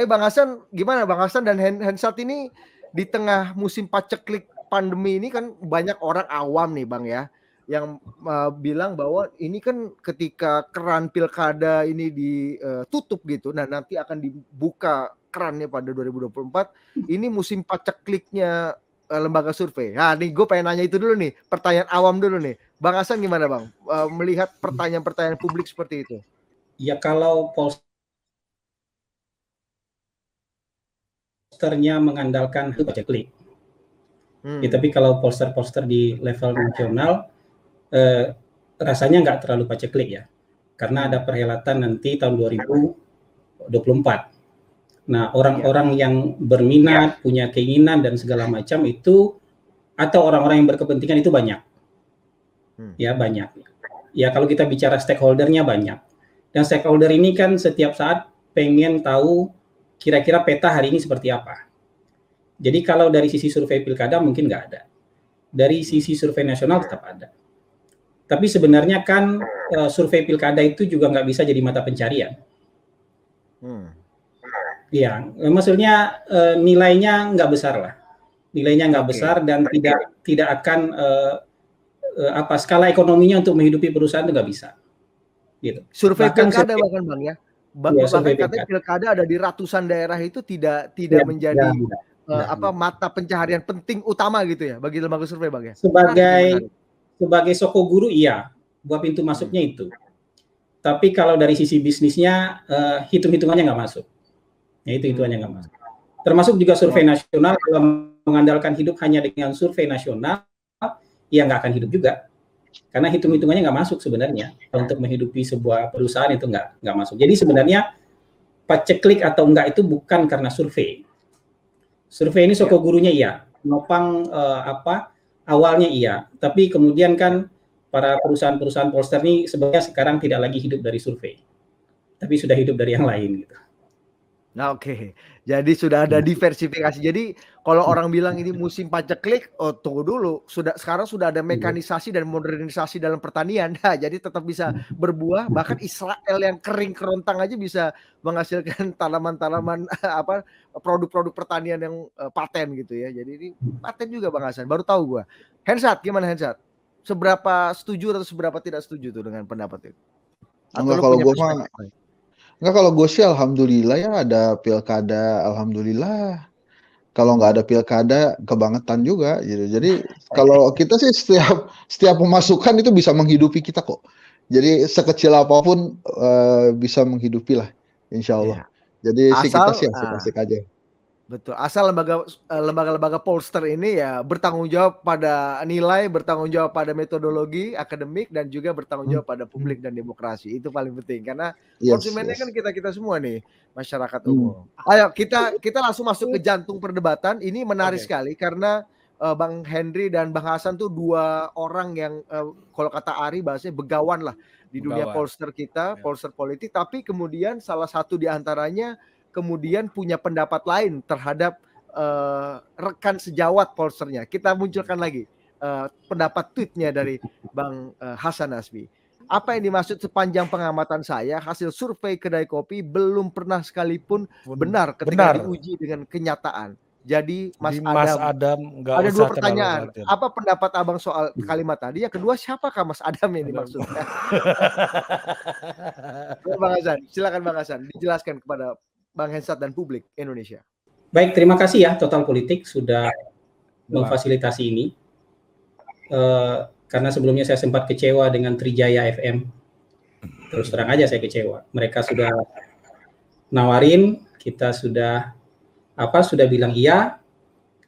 Tapi Bang Hasan gimana? Bang Hasan dan Hensat ini di tengah musim paceklik pandemi ini kan banyak orang awam nih Bang ya, yang bilang bahwa ini kan ketika keran pilkada ini ditutup gitu, nah nanti akan dibuka kerannya pada 2024, ini musim pacekliknya lembaga survei. Nah nih gue pengen nanya itu dulu nih, pertanyaan awam dulu nih. Bang Hasan gimana Bang, melihat pertanyaan-pertanyaan publik seperti itu? Ya kalau posternya mengandalkan paceklik. Ya, tapi kalau poster-poster di level nasional rasanya nggak terlalu paceklik ya. Karena ada perhelatan nanti tahun 2024. Nah, orang-orang yang berminat, punya keinginan dan segala macam itu, atau orang-orang yang berkepentingan itu banyak. Ya, banyak. Ya, kalau kita bicara stakeholdernya banyak. Dan stakeholder ini kan setiap saat pengen tahu kira-kira peta hari ini seperti apa. Jadi kalau dari sisi survei pilkada mungkin nggak ada. Dari sisi survei nasional tetap ada. Tapi sebenarnya kan survei pilkada itu juga nggak bisa jadi mata pencarian. Iya, maksudnya nilainya nggak besar lah. Nilainya nggak besar dan tidak akan skala ekonominya untuk menghidupi perusahaan itu nggak bisa. Gitu. Survei pilkada bahkan Bang ya. Bahkan katanya pilkada ada di ratusan daerah itu tidak menjadi mata pencaharian penting utama gitu ya bagi lembaga survei Bang ya. Sebagai soko guru iya, buat pintu masuknya itu. Tapi kalau dari sisi bisnisnya hitung-hitungannya nggak masuk. Ya itu hitungannya nggak masuk. Termasuk juga survei nasional, kalau mengandalkan hidup hanya dengan survei nasional, ya nggak akan hidup juga. Karena hitung-hitungannya nggak masuk sebenarnya. Untuk menghidupi sebuah perusahaan itu nggak masuk. Jadi sebenarnya paceklik atau enggak itu bukan karena survei. Survei ini soko gurunya iya, nopang awalnya iya. Tapi kemudian kan para perusahaan-perusahaan polster ini sebenarnya sekarang tidak lagi hidup dari survei. Tapi sudah hidup dari yang lain gitu. Nah, oke. Jadi sudah ada diversifikasi. Jadi kalau orang bilang ini musim paceklik, oh tunggu dulu. Sekarang sudah ada mekanisasi dan modernisasi dalam pertanian. Nah, jadi tetap bisa berbuah. Bahkan Israel yang kering kerontang aja bisa menghasilkan tanaman-tanaman produk-produk pertanian yang paten gitu ya. Jadi ini paten juga Bang Hasan. Baru tahu gua. Hensat, gimana Hensat? Seberapa setuju atau seberapa tidak setuju tuh dengan pendapat itu? Atau kalau gue mah enggak, kalau gue sih alhamdulillah ya ada pilkada, alhamdulillah. Kalau nggak ada pilkada kebangetan juga gitu. Jadi kalau kita sih setiap pemasukan itu bisa menghidupi kita kok. Jadi sekecil apapun bisa menghidupi lah, insya Allah. Jadi kita sih asik-asik aja. Betul. Asal lembaga-lembaga polster ini ya bertanggung jawab pada nilai, bertanggung jawab pada metodologi akademik dan juga bertanggung jawab pada publik dan demokrasi. Itu paling penting karena konsumennya kan kita semua nih, masyarakat umum. Ayo kita langsung masuk ke jantung perdebatan. Ini menarik sekali karena Bang Henry dan Bang Hasan tuh dua orang yang kalau kata Ari bahasanya begawan lah di dunia polster kita, polster politik, tapi kemudian salah satu di antaranya kemudian punya pendapat lain terhadap rekan sejawat polsternya. Kita munculkan lagi pendapat tweetnya dari Bang Hasan Nasbi. Apa yang dimaksud sepanjang pengamatan saya, hasil survei kedai kopi belum pernah sekalipun benar ketika diuji dengan kenyataan. Jadi Mas Adam ada dua pertanyaan. Apa pendapat Abang soal kalimat tadi? Yang kedua, siapakah Mas Adam ini maksudnya? Bang Hasan, silakan Bang Hasan dijelaskan kepada Bang Hensat dan publik Indonesia. Baik, terima kasih ya Total Politik sudah memfasilitasi ini. Karena sebelumnya saya sempat kecewa dengan Trijaya FM. Terus terang aja saya kecewa. Mereka sudah nawarin, kita sudah bilang iya.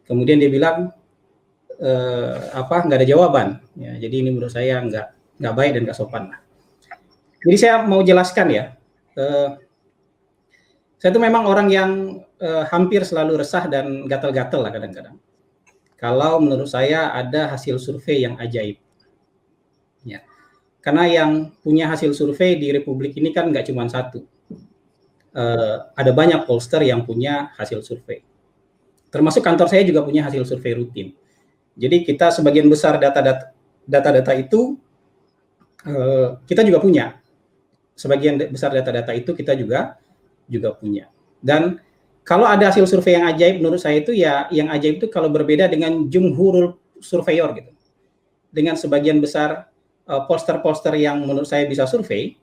Kemudian dia bilang nggak ada jawaban. Ya, jadi ini menurut saya nggak baik dan nggak sopan lah. Jadi saya mau jelaskan ya. Saya itu memang orang yang hampir selalu resah dan gatal-gatal lah kadang-kadang. Kalau menurut saya ada hasil survei yang ajaib. Ya. Karena yang punya hasil survei di Republik ini kan nggak cuma satu. Ada banyak pollster yang punya hasil survei. Termasuk kantor saya juga punya hasil survei rutin. Jadi kita sebagian besar data-data itu kita juga punya. Sebagian besar data-data itu kita juga punya. Dan Kalau ada hasil survei yang ajaib menurut saya itu ya yang ajaib itu kalau berbeda dengan jumhurul surveyor gitu. Dengan sebagian besar pollster-pollster yang menurut saya bisa survei,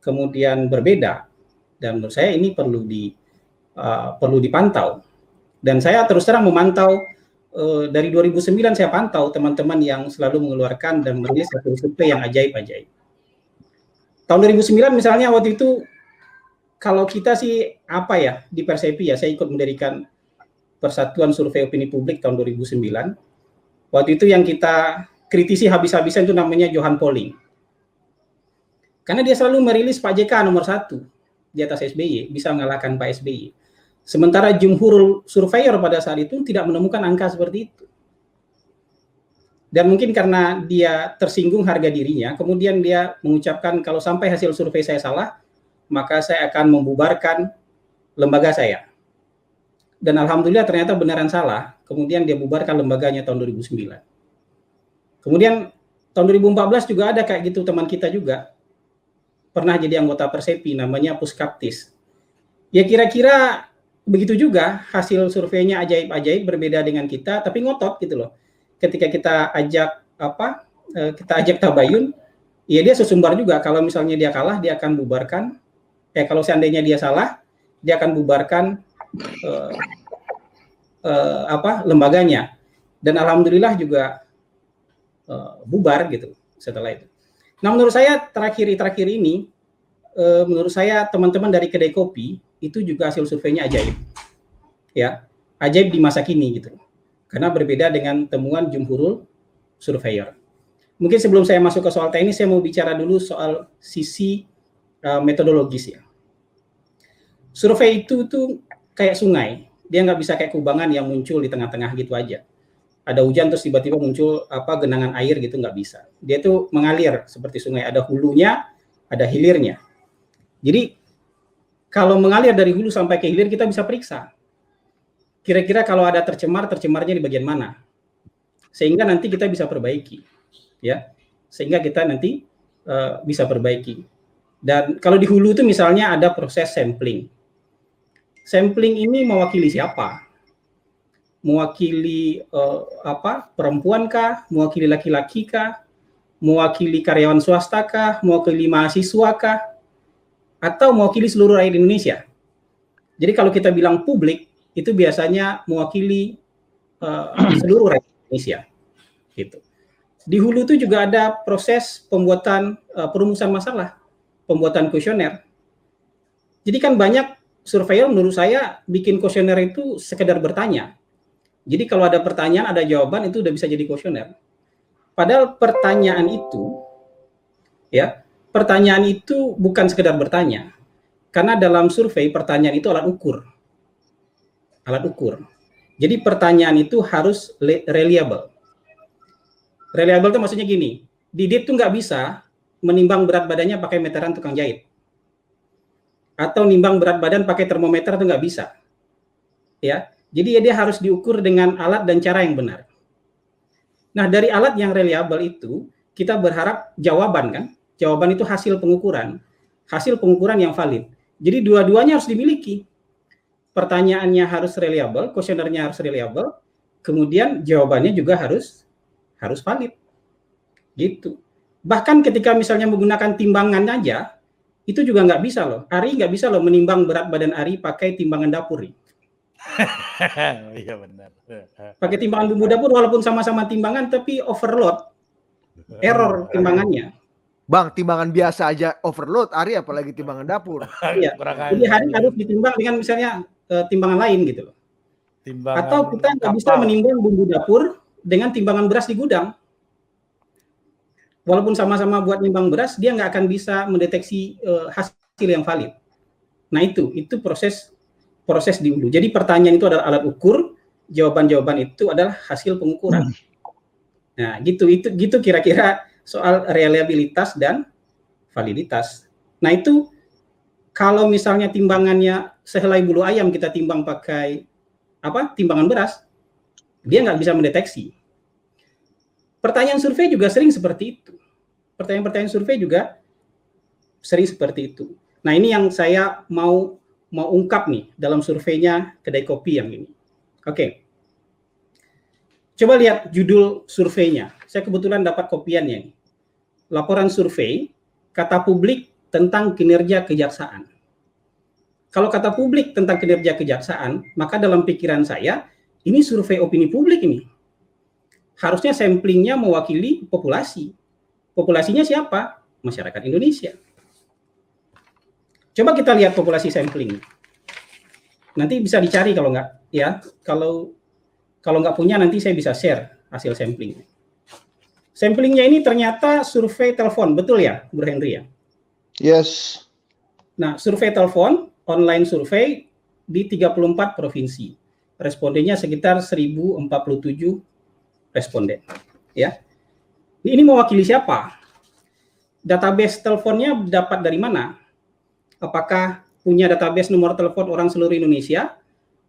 kemudian berbeda, dan menurut saya ini perlu dipantau. Dan saya terus terang memantau dari 2009 saya pantau teman-teman yang selalu mengeluarkan dan merilis hasil survei yang ajaib-ajaib. Tahun 2009 misalnya waktu itu kalau kita sih apa ya di Persepi ya, saya ikut mendirikan Persatuan Survei Opini Publik tahun 2009. Waktu itu yang kita kritisi habis-habisan itu namanya Johan Pauling. Karena dia selalu merilis Pak JK nomor 1 di atas SBY, bisa mengalahkan Pak SBY. Sementara jumhur surveyor pada saat itu tidak menemukan angka seperti itu. Dan mungkin karena dia tersinggung harga dirinya, kemudian dia mengucapkan kalau sampai hasil survei saya salah, maka saya akan membubarkan lembaga saya. Dan alhamdulillah ternyata beneran salah, kemudian dia bubarkan lembaganya tahun 2009. Kemudian tahun 2014 juga ada kayak gitu teman kita juga, pernah jadi anggota Persepi, namanya Puskaptis. Ya kira-kira begitu juga, hasil surveinya ajaib-ajaib, berbeda dengan kita, tapi ngotot gitu loh. Ketika kita ajak tabayun, ya dia sesumbar juga, kalau misalnya dia kalah, dia akan bubarkan. Kalau seandainya dia salah, dia akan bubarkan lembaganya. Dan alhamdulillah juga bubar gitu setelah itu. Nah menurut saya terakhir ini, menurut saya teman-teman dari kedai kopi itu juga hasil surveinya ajaib, ya ajaib di masa kini gitu. Karena berbeda dengan temuan jumhurul surveyor. Mungkin sebelum saya masuk ke soal teknis, saya mau bicara dulu soal sisi metodologis ya. Survei itu tuh kayak sungai, dia nggak bisa kayak kubangan yang muncul di tengah-tengah gitu aja. Ada hujan terus tiba-tiba muncul genangan air gitu, nggak bisa. Dia tuh mengalir seperti sungai, ada hulunya, ada hilirnya. Jadi kalau mengalir dari hulu sampai ke hilir kita bisa periksa. Kira-kira kalau ada tercemarnya di bagian mana, sehingga nanti kita bisa perbaiki, ya. Sehingga kita nanti bisa perbaiki. Dan kalau di hulu itu misalnya ada proses sampling. Sampling ini mewakili siapa? Mewakili perempuan kah? Mewakili laki-laki kah? Mewakili karyawan swasta kah? Mewakili mahasiswa kah? Atau mewakili seluruh rakyat Indonesia? Jadi kalau kita bilang publik, itu biasanya mewakili seluruh rakyat Indonesia. Gitu. Di hulu itu juga ada proses pembuatan perumusan masalah, pembuatan kuesioner. Jadi kan banyak surveyor menurut saya bikin kuesioner itu sekedar bertanya. Jadi kalau ada pertanyaan, ada jawaban, itu udah bisa jadi kuesioner. Padahal pertanyaan itu, ya, pertanyaan itu bukan sekedar bertanya. Karena dalam survei, pertanyaan itu alat ukur. Alat ukur. Jadi pertanyaan itu harus reliable. Reliable itu maksudnya gini, Didit tuh nggak bisa menimbang berat badannya pakai meteran tukang jahit. Atau nimbang berat badan pakai termometer itu nggak bisa. Ya, jadi dia harus diukur dengan alat dan cara yang benar. Nah, dari alat yang reliable itu, kita berharap jawaban kan? Jawaban itu hasil pengukuran yang valid. Jadi dua-duanya harus dimiliki. Pertanyaannya harus reliable, kuesionernya harus reliable, kemudian jawabannya juga harus valid. Gitu. Bahkan ketika misalnya menggunakan timbangan aja, itu juga nggak bisa loh. Ari nggak bisa loh menimbang berat badan Ari pakai timbangan dapur. Iya benar. Pakai timbangan bumbu dapur walaupun sama-sama timbangan tapi overload, error timbangannya. Bang, timbangan biasa aja overload, Ari apalagi timbangan dapur. Iya. Jadi Ari harus ditimbang dengan misalnya timbangan lain gitu loh. Timbangan atau kita nggak bisa menimbang bumbu dapur dengan timbangan beras di gudang. Walaupun sama-sama buat nimbang beras, dia nggak akan bisa mendeteksi hasil yang valid. Nah itu proses di hulu. Jadi pertanyaan itu adalah alat ukur, jawaban-jawaban itu adalah hasil pengukuran. Nah gitu kira-kira soal reliabilitas dan validitas. Nah itu kalau misalnya timbangannya sehelai bulu ayam kita timbang pakai timbangan beras, dia nggak bisa mendeteksi. Pertanyaan survei juga sering seperti itu. Pertanyaan survei juga sering seperti itu. Nah ini yang saya mau mau ungkap nih dalam surveinya Kedai Kopi yang ini. Oke. Coba lihat judul surveinya. Saya kebetulan dapat kopiannya nih. Laporan survei, kata publik tentang kinerja kejaksaan. Kalau kata publik tentang kinerja kejaksaan, maka dalam pikiran saya, ini survei opini publik ini. Harusnya samplingnya mewakili populasi. Populasinya siapa? Masyarakat Indonesia. Coba kita lihat populasi sampling. Nanti bisa dicari kalau nggak, ya. Kalau nggak punya, nanti saya bisa share hasil sampling. Samplingnya ini ternyata survei telepon, betul ya, Bro Henry ya? Yes. Nah, survei telepon, online survei di 34 provinsi. Respondennya sekitar 1047 responden. Ya. Ini mewakili siapa? Database teleponnya dapat dari mana? Apakah punya database nomor telepon orang seluruh Indonesia?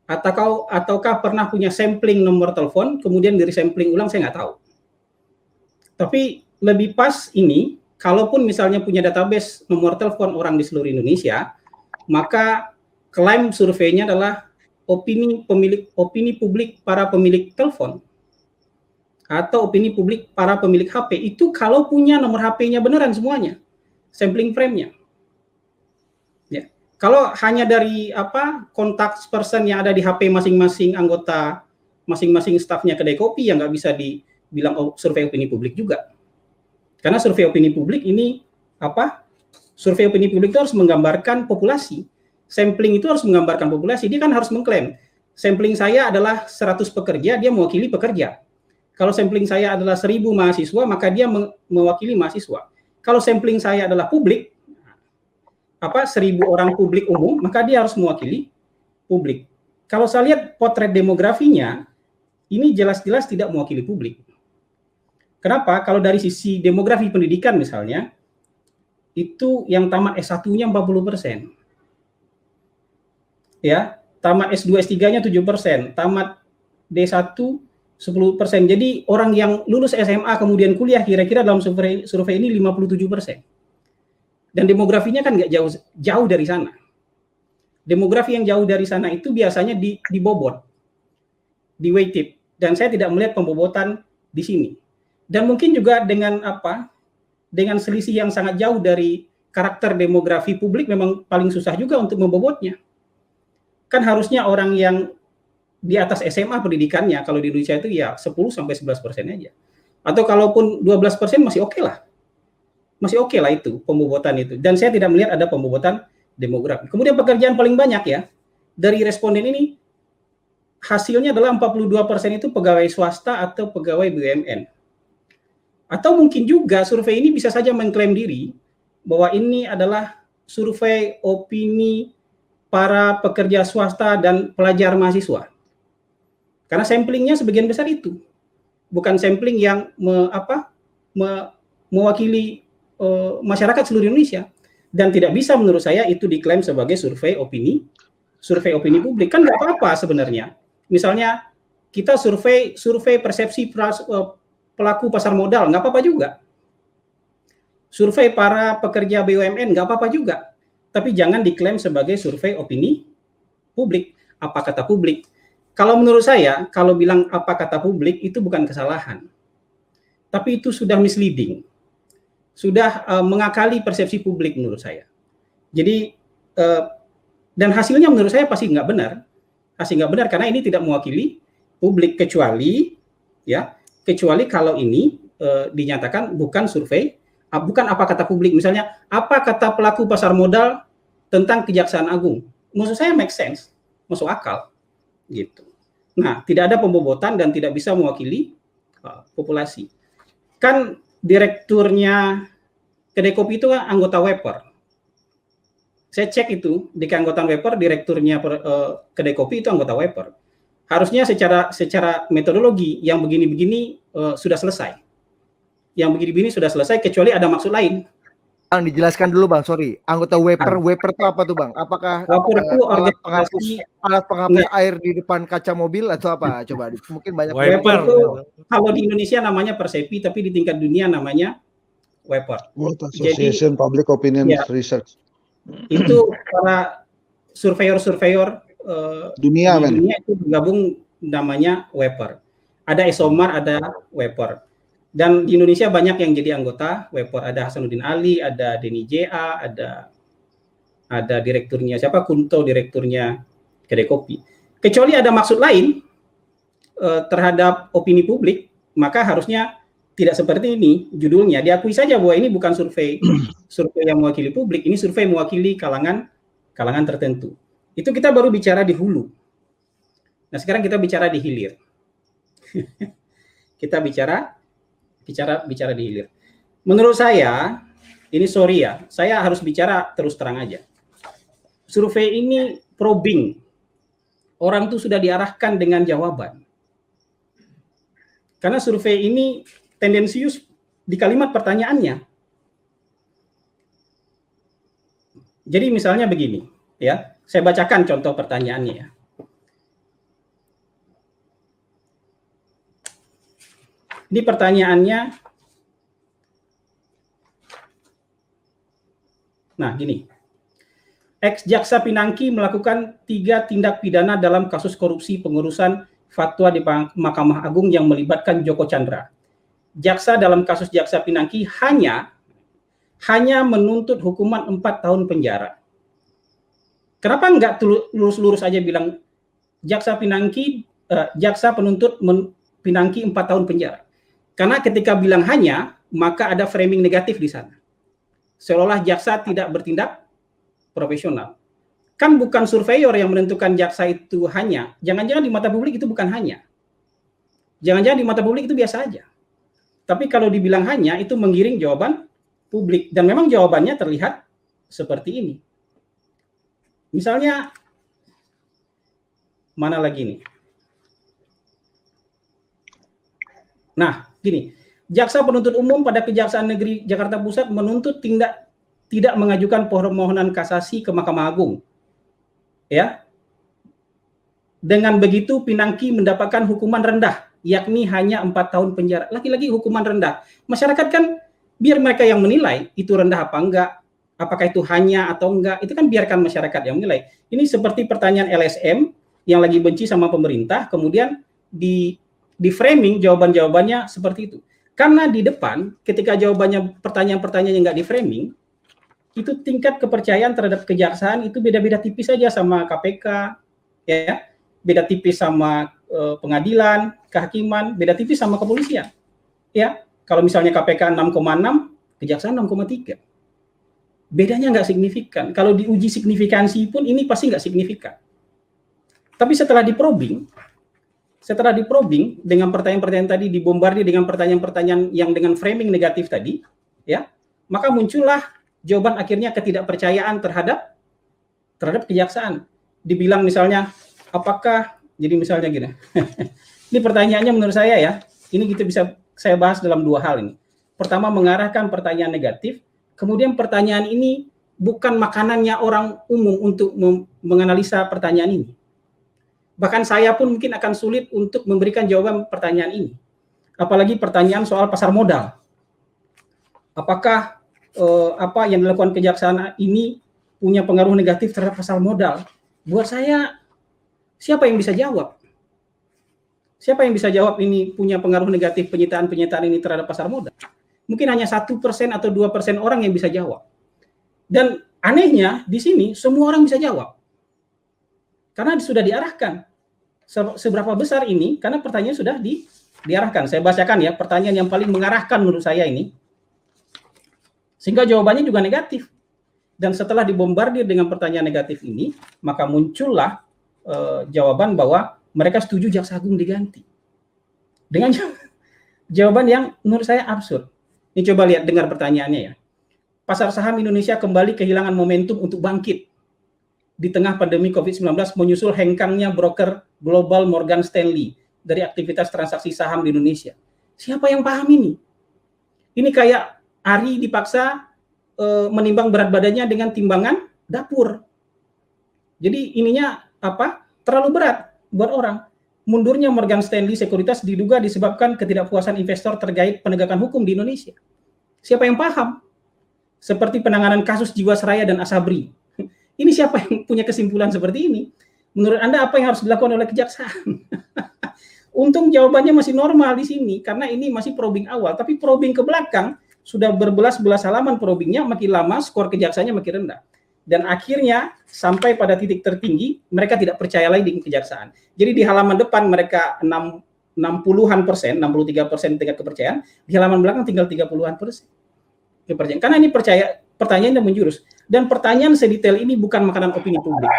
Ataukah pernah punya sampling nomor telepon, kemudian dari sampling ulang, saya nggak tahu. Tapi lebih pas ini, kalaupun misalnya punya database nomor telepon orang di seluruh Indonesia, maka klaim surveinya adalah opini publik para pemilik telepon atau opini publik para pemilik HP. Itu kalau punya nomor HP-nya beneran semuanya, sampling frame-nya. Ya. Kalau hanya dari kontak person yang ada di HP masing-masing anggota, masing-masing stafnya Kedai Kopi, yang nggak bisa dibilang survei opini publik juga. Karena survei opini publik ini survei opini publik itu harus menggambarkan populasi. Sampling itu harus menggambarkan populasi. Dia kan harus mengklaim, sampling saya adalah 100 pekerja, dia mewakili pekerja. Kalau sampling saya adalah 1000 mahasiswa, maka dia mewakili mahasiswa. Kalau sampling saya adalah publik, 1000 orang publik umum, maka dia harus mewakili publik. Kalau saya lihat potret demografinya, ini jelas-jelas tidak mewakili publik. Kenapa? Kalau dari sisi demografi pendidikan misalnya, itu yang tamat S1-nya 40%. Ya, tamat S2, S3-nya 7%, tamat D1 10%. Jadi orang yang lulus SMA kemudian kuliah kira-kira dalam survei ini 57%. Dan demografinya kan nggak jauh dari sana. Demografi yang jauh dari sana itu biasanya dibobot, di-weighted. Dan saya tidak melihat pembobotan di sini. Dan mungkin juga dengan dengan selisih yang sangat jauh dari karakter demografi publik, memang paling susah juga untuk membobotnya. Kan harusnya orang yang di atas SMA pendidikannya, kalau di Indonesia itu ya 10-11% aja. Atau kalaupun 12% masih oke lah. Masih oke lah itu, pembobotan itu. Dan saya tidak melihat ada pembobotan demografi. Kemudian pekerjaan paling banyak ya, dari responden ini, hasilnya adalah 42% itu pegawai swasta atau pegawai BUMN. Atau mungkin juga survei ini bisa saja mengklaim diri bahwa ini adalah survei opini para pekerja swasta dan pelajar mahasiswa. Karena samplingnya sebagian besar itu. Bukan sampling yang mewakili masyarakat seluruh Indonesia. Dan tidak bisa menurut saya itu diklaim sebagai survei opini publik. Kan nggak apa-apa sebenarnya. Misalnya kita survei persepsi pelaku pasar modal, nggak apa-apa juga. Survei para pekerja BUMN, nggak apa-apa juga. Tapi jangan diklaim sebagai survei opini publik. Apa kata publik? Kalau menurut saya, kalau bilang apa kata publik, itu bukan kesalahan. Tapi itu sudah misleading. Sudah mengakali persepsi publik menurut saya. Jadi, dan hasilnya menurut saya pasti nggak benar. Pasti nggak benar, karena ini tidak mewakili publik, kecuali kalau ini dinyatakan bukan survei, bukan apa kata publik. Misalnya, apa kata pelaku pasar modal tentang Kejaksaan Agung? Maksud saya make sense, masuk akal, gitu. Nah, tidak ada pembobotan dan tidak bisa mewakili populasi. Kan direkturnya Kedai Kopi itu kan anggota WEPER. Saya cek itu di keanggotaan WEPER, direkturnya Kedai Kopi itu anggota WEPER. Harusnya secara metodologi yang begini-begini sudah selesai. Yang begini-begini sudah selesai, kecuali ada maksud lain. Bang, dijelaskan dulu Bang, sorry. Anggota WEPER itu apa tuh Bang? Apakah alat penghapus air di depan kaca mobil atau apa? Coba, mungkin banyak. WEPER itu kalau di Indonesia namanya Persepi, tapi di tingkat dunia namanya WEPER. World Association Public Opinion Research. Itu surveyor Dunia, di men. dunia itu bergabung namanya WEPR. Ada Esomar, ada WEPR. Dan di Indonesia banyak yang jadi anggota WEPR. Ada Hasanuddin Ali, ada Denny J.A, ada direkturnya siapa, Kunto, direkturnya Kedai Kopi. Kecuali ada maksud lain terhadap opini publik, maka harusnya tidak seperti ini judulnya. Diakui saja bahwa ini bukan survei yang mewakili publik, ini survei mewakili kalangan tertentu. Itu kita baru bicara di hulu. Nah, sekarang kita bicara di hilir. Kita bicara di hilir. Menurut saya, ini sorry ya, saya harus bicara terus terang aja. Survei ini probing. Orang tuh sudah diarahkan dengan jawaban. Karena survei ini tendensius di kalimat pertanyaannya. Jadi misalnya begini, ya, saya bacakan contoh pertanyaannya ya. Ini pertanyaannya. Nah, gini. Ex-Jaksa Pinangki melakukan 3 tindak pidana dalam kasus korupsi pengurusan fatwa di Mahkamah Agung yang melibatkan Joko Chandra. Jaksa dalam kasus Jaksa Pinangki hanya menuntut hukuman 4 tahun penjara. Kenapa enggak lurus-lurus aja bilang Jaksa Pinangki, jaksa penuntut Pinangki 4 tahun penjara? Karena ketika bilang hanya, maka ada framing negatif di sana. Seolah-olah jaksa tidak bertindak profesional. Kan bukan surveyor yang menentukan jaksa itu hanya. Jangan-jangan di mata publik itu bukan hanya. Jangan-jangan di mata publik itu biasa aja. Tapi kalau dibilang hanya, itu menggiring jawaban publik. Dan memang jawabannya terlihat seperti ini. Misalnya, mana lagi nih? Nah, gini. Jaksa penuntut umum pada Kejaksaan Negeri Jakarta Pusat menuntut tidak mengajukan permohonan kasasi ke Mahkamah Agung. Ya. Dengan begitu Pinangki mendapatkan hukuman rendah, yakni hanya 4 tahun penjara. Lagi-lagi hukuman rendah. Masyarakat kan biar mereka yang menilai itu rendah apa enggak, apakah itu hanya atau enggak, itu kan biarkan masyarakat yang menilai. Ini seperti pertanyaan LSM yang lagi benci sama pemerintah, kemudian di framing jawaban-jawabannya seperti itu. Karena di depan ketika jawabannya pertanyaan-pertanyaan yang enggak di framing, itu tingkat kepercayaan terhadap kejaksaan itu beda-beda tipis saja sama KPK, ya, beda tipis sama pengadilan, kehakiman, beda tipis sama kepolisian, ya. Kalau misalnya KPK 6,6, kejaksaan 6,3, bedanya nggak signifikan. Kalau diuji signifikansi pun ini pasti nggak signifikan. Tapi setelah diprobing dengan pertanyaan-pertanyaan tadi, dibombardir dengan pertanyaan-pertanyaan yang dengan framing negatif tadi, ya, maka muncullah jawaban akhirnya ketidakpercayaan terhadap kejaksaan. Dibilang misalnya, apakah, jadi misalnya gini, ini pertanyaannya menurut saya ya, ini kita bisa saya bahas dalam 2 hal ini. Pertama, mengarahkan pertanyaan negatif, kemudian pertanyaan ini bukan makanannya orang umum untuk menganalisa pertanyaan ini. Bahkan saya pun mungkin akan sulit untuk memberikan jawaban pertanyaan ini. Apalagi pertanyaan soal pasar modal. Apakah apa yang dilakukan kejaksaan ini punya pengaruh negatif terhadap pasar modal? Buat saya, siapa yang bisa jawab? Siapa yang bisa jawab ini punya pengaruh negatif penyitaan ini terhadap pasar modal? Mungkin hanya 1% atau 2% orang yang bisa jawab. Dan anehnya di sini semua orang bisa jawab. Karena sudah diarahkan. Seberapa besar ini? Karena pertanyaan sudah diarahkan. Saya bacakan ya, pertanyaan yang paling mengarahkan menurut saya ini. Sehingga jawabannya juga negatif. Dan setelah dibombardir dengan pertanyaan negatif ini, maka muncullah jawaban bahwa mereka setuju Jaksa Agung diganti. Dengan jawaban yang menurut saya absurd. Ini coba lihat, dengar pertanyaannya ya. Pasar saham Indonesia kembali kehilangan momentum untuk bangkit di tengah pandemi COVID-19 menyusul hengkangnya broker global Morgan Stanley dari aktivitas transaksi saham di Indonesia. Siapa yang paham ini? Ini kayak Ari dipaksa menimbang berat badannya dengan timbangan dapur. Jadi ininya apa? Terlalu berat buat orang. Mundurnya Morgan Stanley Sekuritas diduga disebabkan ketidakpuasan investor terkait penegakan hukum di Indonesia. Siapa yang paham? Seperti penanganan kasus Jiwasraya dan Asabri. Ini siapa yang punya kesimpulan seperti ini? Menurut Anda apa yang harus dilakukan oleh kejaksaan? Untung jawabannya masih normal di sini, karena ini masih probing awal, tapi probing ke belakang, sudah berbelas-belas halaman probingnya, makin lama skor kejaksaannya makin rendah. Dan akhirnya sampai pada titik tertinggi, mereka tidak percaya lagi dengan kejaksaan. Jadi di halaman depan mereka 60-an persen, 63% tingkat kepercayaan, di halaman belakang tinggal 30-an persen kepercayaan. Karena ini pertanyaan yang menjurus. Dan pertanyaan sedetail ini bukan makanan opini publik.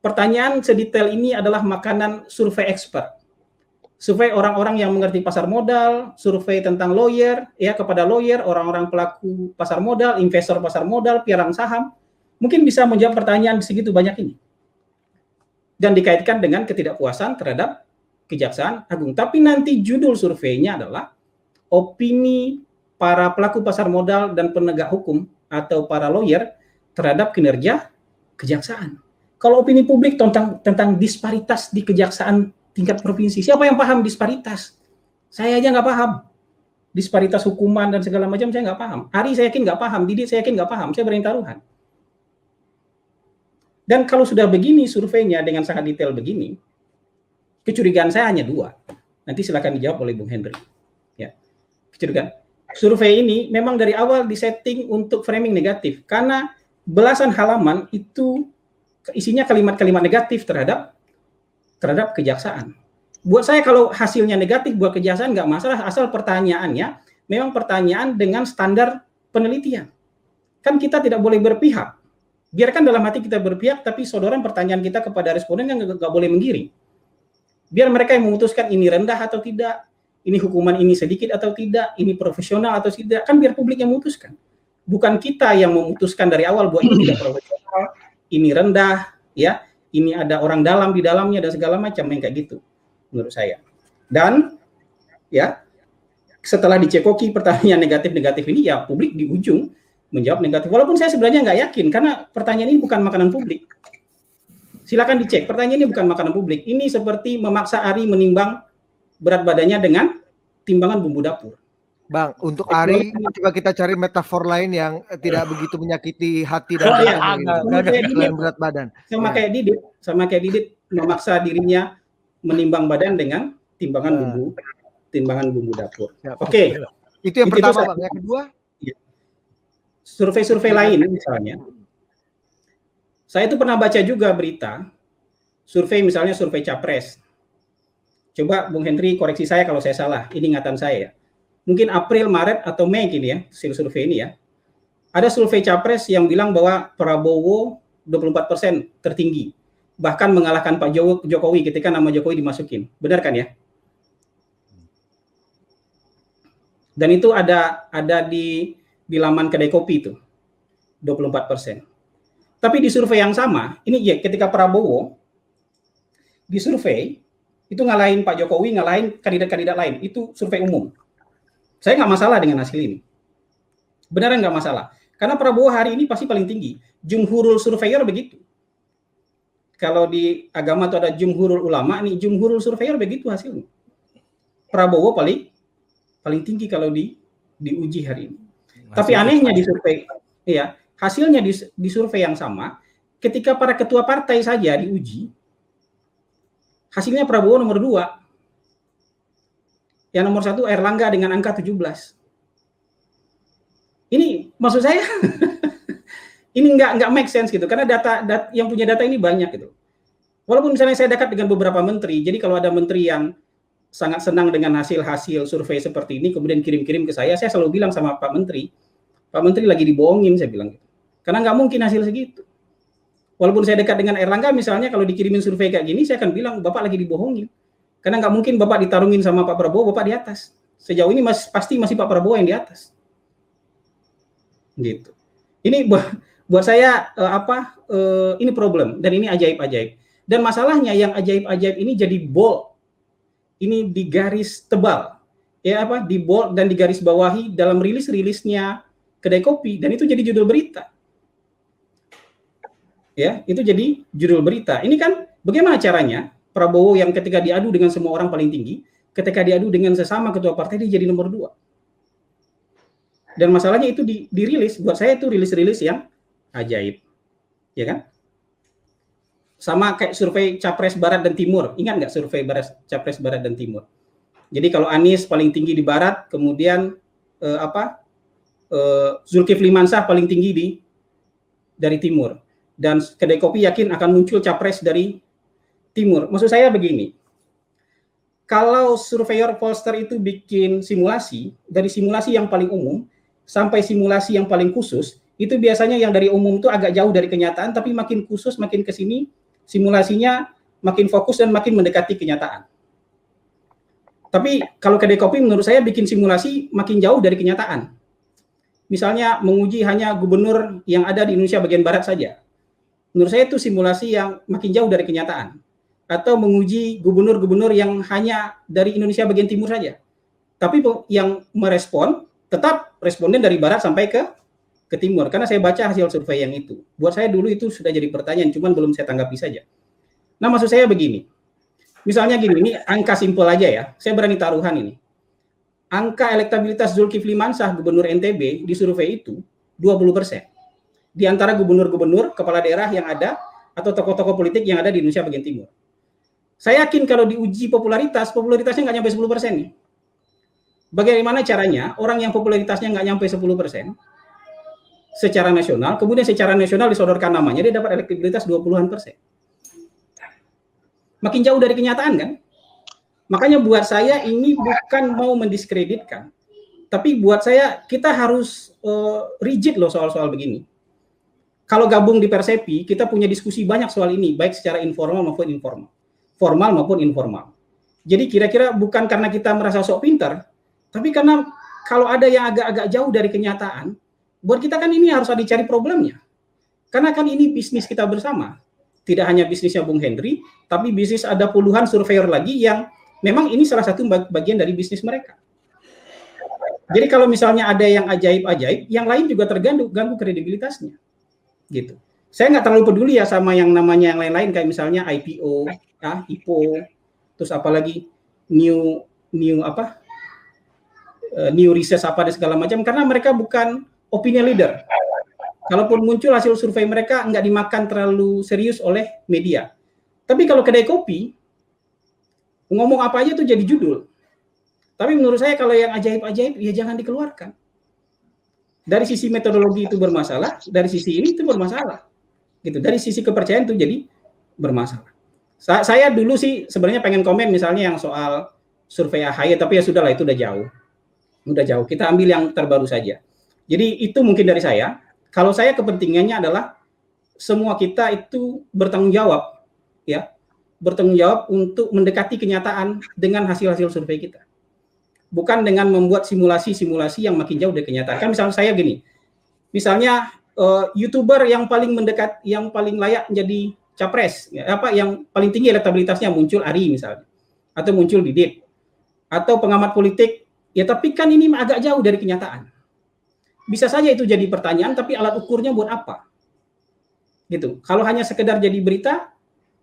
Pertanyaan sedetail ini adalah makanan survei expert. Survei orang-orang yang mengerti pasar modal, survei tentang lawyer, ya kepada lawyer, orang-orang pelaku pasar modal, investor pasar modal, pialang saham, mungkin bisa menjawab pertanyaan segitu banyak ini. Dan dikaitkan dengan ketidakpuasan terhadap Kejaksaan Agung. Tapi nanti judul surveinya adalah opini para pelaku pasar modal dan penegak hukum atau para lawyer terhadap kinerja kejaksaan. Kalau opini publik tentang disparitas di kejaksaan tingkat provinsi, siapa yang paham disparitas? Saya aja nggak paham. Disparitas hukuman dan segala macam saya nggak paham. Ari saya yakin nggak paham, Didit saya yakin nggak paham, saya berani taruhan. Dan kalau sudah begini surveinya dengan sangat detail begini, kecurigaan saya hanya 2. Nanti silakan dijawab oleh Bung Henry. Ya, kecurigaan. Survei ini memang dari awal disetting untuk framing negatif, karena belasan halaman itu isinya kalimat-kalimat negatif terhadap kejaksaan. Buat saya kalau hasilnya negatif buat kejaksaan nggak masalah, asal pertanyaannya memang pertanyaan dengan standar penelitian. Kan kita tidak boleh berpihak. Biarkan dalam hati kita berpihak, tapi sodoran pertanyaan kita kepada responden kan nggak boleh menggiring. Biar mereka yang memutuskan ini rendah atau tidak, ini hukuman ini sedikit atau tidak, ini profesional atau tidak, kan biar publik yang memutuskan. Bukan kita yang memutuskan dari awal buat ini tidak profesional, ini rendah, ya, ini ada orang dalam di dalamnya dan segala macam yang kayak gitu menurut saya. Dan ya setelah dicekoki pertanyaan negatif-negatif ini, ya publik di ujung menjawab negatif. Walaupun saya sebenarnya nggak yakin karena pertanyaan ini bukan makanan publik. Silakan dicek, pertanyaan ini bukan makanan publik. Ini seperti memaksa Ari menimbang berat badannya dengan timbangan bumbu dapur. Bang, untuk Ari coba kita cari metafor lain yang tidak begitu menyakiti hati dan berat badan. Sama kayak Didit memaksa dirinya menimbang badan dengan timbangan bumbu dapur. Oke. Itu yang pertama, Bang. Yang kedua, survei-survei lain misalnya. Saya itu pernah baca juga berita survei, misalnya survei Capres. Coba Bung Henry koreksi saya kalau saya salah. Ini ingatan saya ya. Mungkin April, Maret, atau Mei gini ya, survei ini ya. Ada survei Capres yang bilang bahwa Prabowo 24% tertinggi. Bahkan mengalahkan Pak Jokowi ketika nama Jokowi dimasukin. Benar kan ya? Dan itu ada di laman kedai kopi itu. 24%. Tapi di survei yang sama, ini ya ketika Prabowo disurvei, itu ngalahin Pak Jokowi, ngalahin kandidat-kandidat lain. Itu survei umum. Saya nggak masalah dengan hasil ini. Beneran nggak masalah. Karena Prabowo hari ini pasti paling tinggi. Jumhurul surveyor begitu. Kalau di agama itu ada jumhurul ulama, nih jumhurul surveyor begitu hasilnya. Prabowo paling tinggi kalau diuji hari ini. Tapi anehnya di survei, ya hasilnya di survei yang sama, ketika para ketua partai saja diuji, hasilnya Prabowo nomor 2. Yang nomor 1 Erlangga dengan angka 17. Ini maksud saya ini nggak make sense gitu, karena data yang punya data ini banyak gitu. Walaupun misalnya saya dekat dengan beberapa menteri, jadi kalau ada menteri yang sangat senang dengan hasil-hasil survei seperti ini, kemudian kirim-kirim ke saya selalu bilang sama Pak Menteri lagi dibohongin, saya bilang gitu. Karena nggak mungkin hasil segitu. Walaupun saya dekat dengan Erlangga, misalnya kalau dikirimin survei kayak gini, saya akan bilang Bapak lagi dibohongin. Karena nggak mungkin Bapak ditarungin sama Pak Prabowo, Bapak di atas. Sejauh ini pasti masih Pak Prabowo yang di atas. Gitu. Ini buat saya ini problem dan ini ajaib-ajaib. Dan masalahnya yang ajaib-ajaib ini jadi bold. Ini di garis tebal. Ya di bold dan di garis bawahi dalam rilisnya kedai kopi, dan itu jadi judul berita. Ya, itu jadi judul berita. Ini kan bagaimana caranya Prabowo yang ketika diadu dengan semua orang paling tinggi, ketika diadu dengan sesama ketua partai dia jadi nomor 2. Dan masalahnya itu dirilis, buat saya itu rilis-rilis yang ajaib. ya kan? Sama kayak survei Capres Barat dan Timur. Ingat nggak survei Capres Barat dan Timur? Jadi kalau Anies paling tinggi di Barat, kemudian Zulkifli Mansah paling tinggi dari Timur. Dan kedai kopi yakin akan muncul Capres dari Timur. Maksud saya begini, kalau surveyor pollster itu bikin simulasi, dari simulasi yang paling umum sampai simulasi yang paling khusus, itu biasanya yang dari umum itu agak jauh dari kenyataan, tapi makin khusus, makin ke sini, simulasinya makin fokus dan makin mendekati kenyataan. Tapi kalau kedai kopi menurut saya bikin simulasi makin jauh dari kenyataan. Misalnya menguji hanya gubernur yang ada di Indonesia bagian barat saja. Menurut saya itu simulasi yang makin jauh dari kenyataan. Atau menguji gubernur-gubernur yang hanya dari Indonesia bagian timur saja. Tapi yang merespon tetap responden dari barat sampai ke timur. Karena saya baca hasil survei yang itu. Buat saya dulu itu sudah jadi pertanyaan, cuman belum saya tanggapi saja. Nah, maksud saya begini. Misalnya gini, ini angka simpel aja ya. Saya berani taruhan ini. Angka elektabilitas Zulkifli Mansah, gubernur NTB, di survei itu 20%. Di antara gubernur-gubernur, kepala daerah yang ada, atau tokoh-tokoh politik yang ada di Indonesia bagian timur. Saya yakin kalau diuji popularitasnya nggak nyampe 10% nih. Bagaimana caranya orang yang popularitasnya nggak nyampe 10% secara nasional, kemudian secara nasional disodorkan namanya, dia dapat elektabilitas 20-an%. Makin jauh dari kenyataan kan? Makanya buat saya ini bukan mau mendiskreditkan, tapi buat saya kita harus rigid loh soal-soal begini. Kalau gabung di Persepi, kita punya diskusi banyak soal ini, baik secara informal maupun informal. Formal maupun informal. Jadi kira-kira bukan karena kita merasa sok pintar, tapi karena kalau ada yang agak-agak jauh dari kenyataan, buat kita kan ini harus dicari problemnya. Karena kan ini bisnis kita bersama. Tidak hanya bisnisnya Bung Henry, tapi bisnis ada puluhan surveyor lagi yang memang ini salah satu bagian dari bisnis mereka. Jadi kalau misalnya ada yang ajaib-ajaib, yang lain juga terganggu kredibilitasnya. Gitu. Saya nggak terlalu peduli ya sama yang namanya yang lain-lain kayak misalnya IPO, IPO, terus apalagi new research apa dan segala macam, karena mereka bukan opinion leader. Kalaupun muncul hasil survei mereka nggak dimakan terlalu serius oleh media. Tapi kalau kedai kopi ngomong apa aja tuh jadi judul. Tapi menurut saya kalau yang ajaib-ajaib ya jangan dikeluarkan. Dari sisi metodologi itu bermasalah, dari sisi ini itu bermasalah. Gitu. Dari sisi kepercayaan itu jadi bermasalah. Saya dulu sih sebenarnya pengen komen misalnya yang soal survei AHY, tapi ya sudahlah itu udah jauh. Kita ambil yang terbaru saja. Jadi itu mungkin dari saya. Kalau saya kepentingannya adalah semua kita itu bertanggung jawab, ya, bertanggung jawab untuk mendekati kenyataan dengan hasil-hasil survei kita. Bukan dengan membuat simulasi-simulasi yang makin jauh dari kenyataan. Kan misalnya saya gini, misalnya YouTuber yang paling mendekat, yang paling layak menjadi capres, yang paling tinggi elektabilitasnya muncul Ari misalnya, atau muncul Didit, atau pengamat politik, ya tapi kan ini agak jauh dari kenyataan. Bisa saja itu jadi pertanyaan, tapi alat ukurnya buat apa? Gitu. Kalau hanya sekedar jadi berita,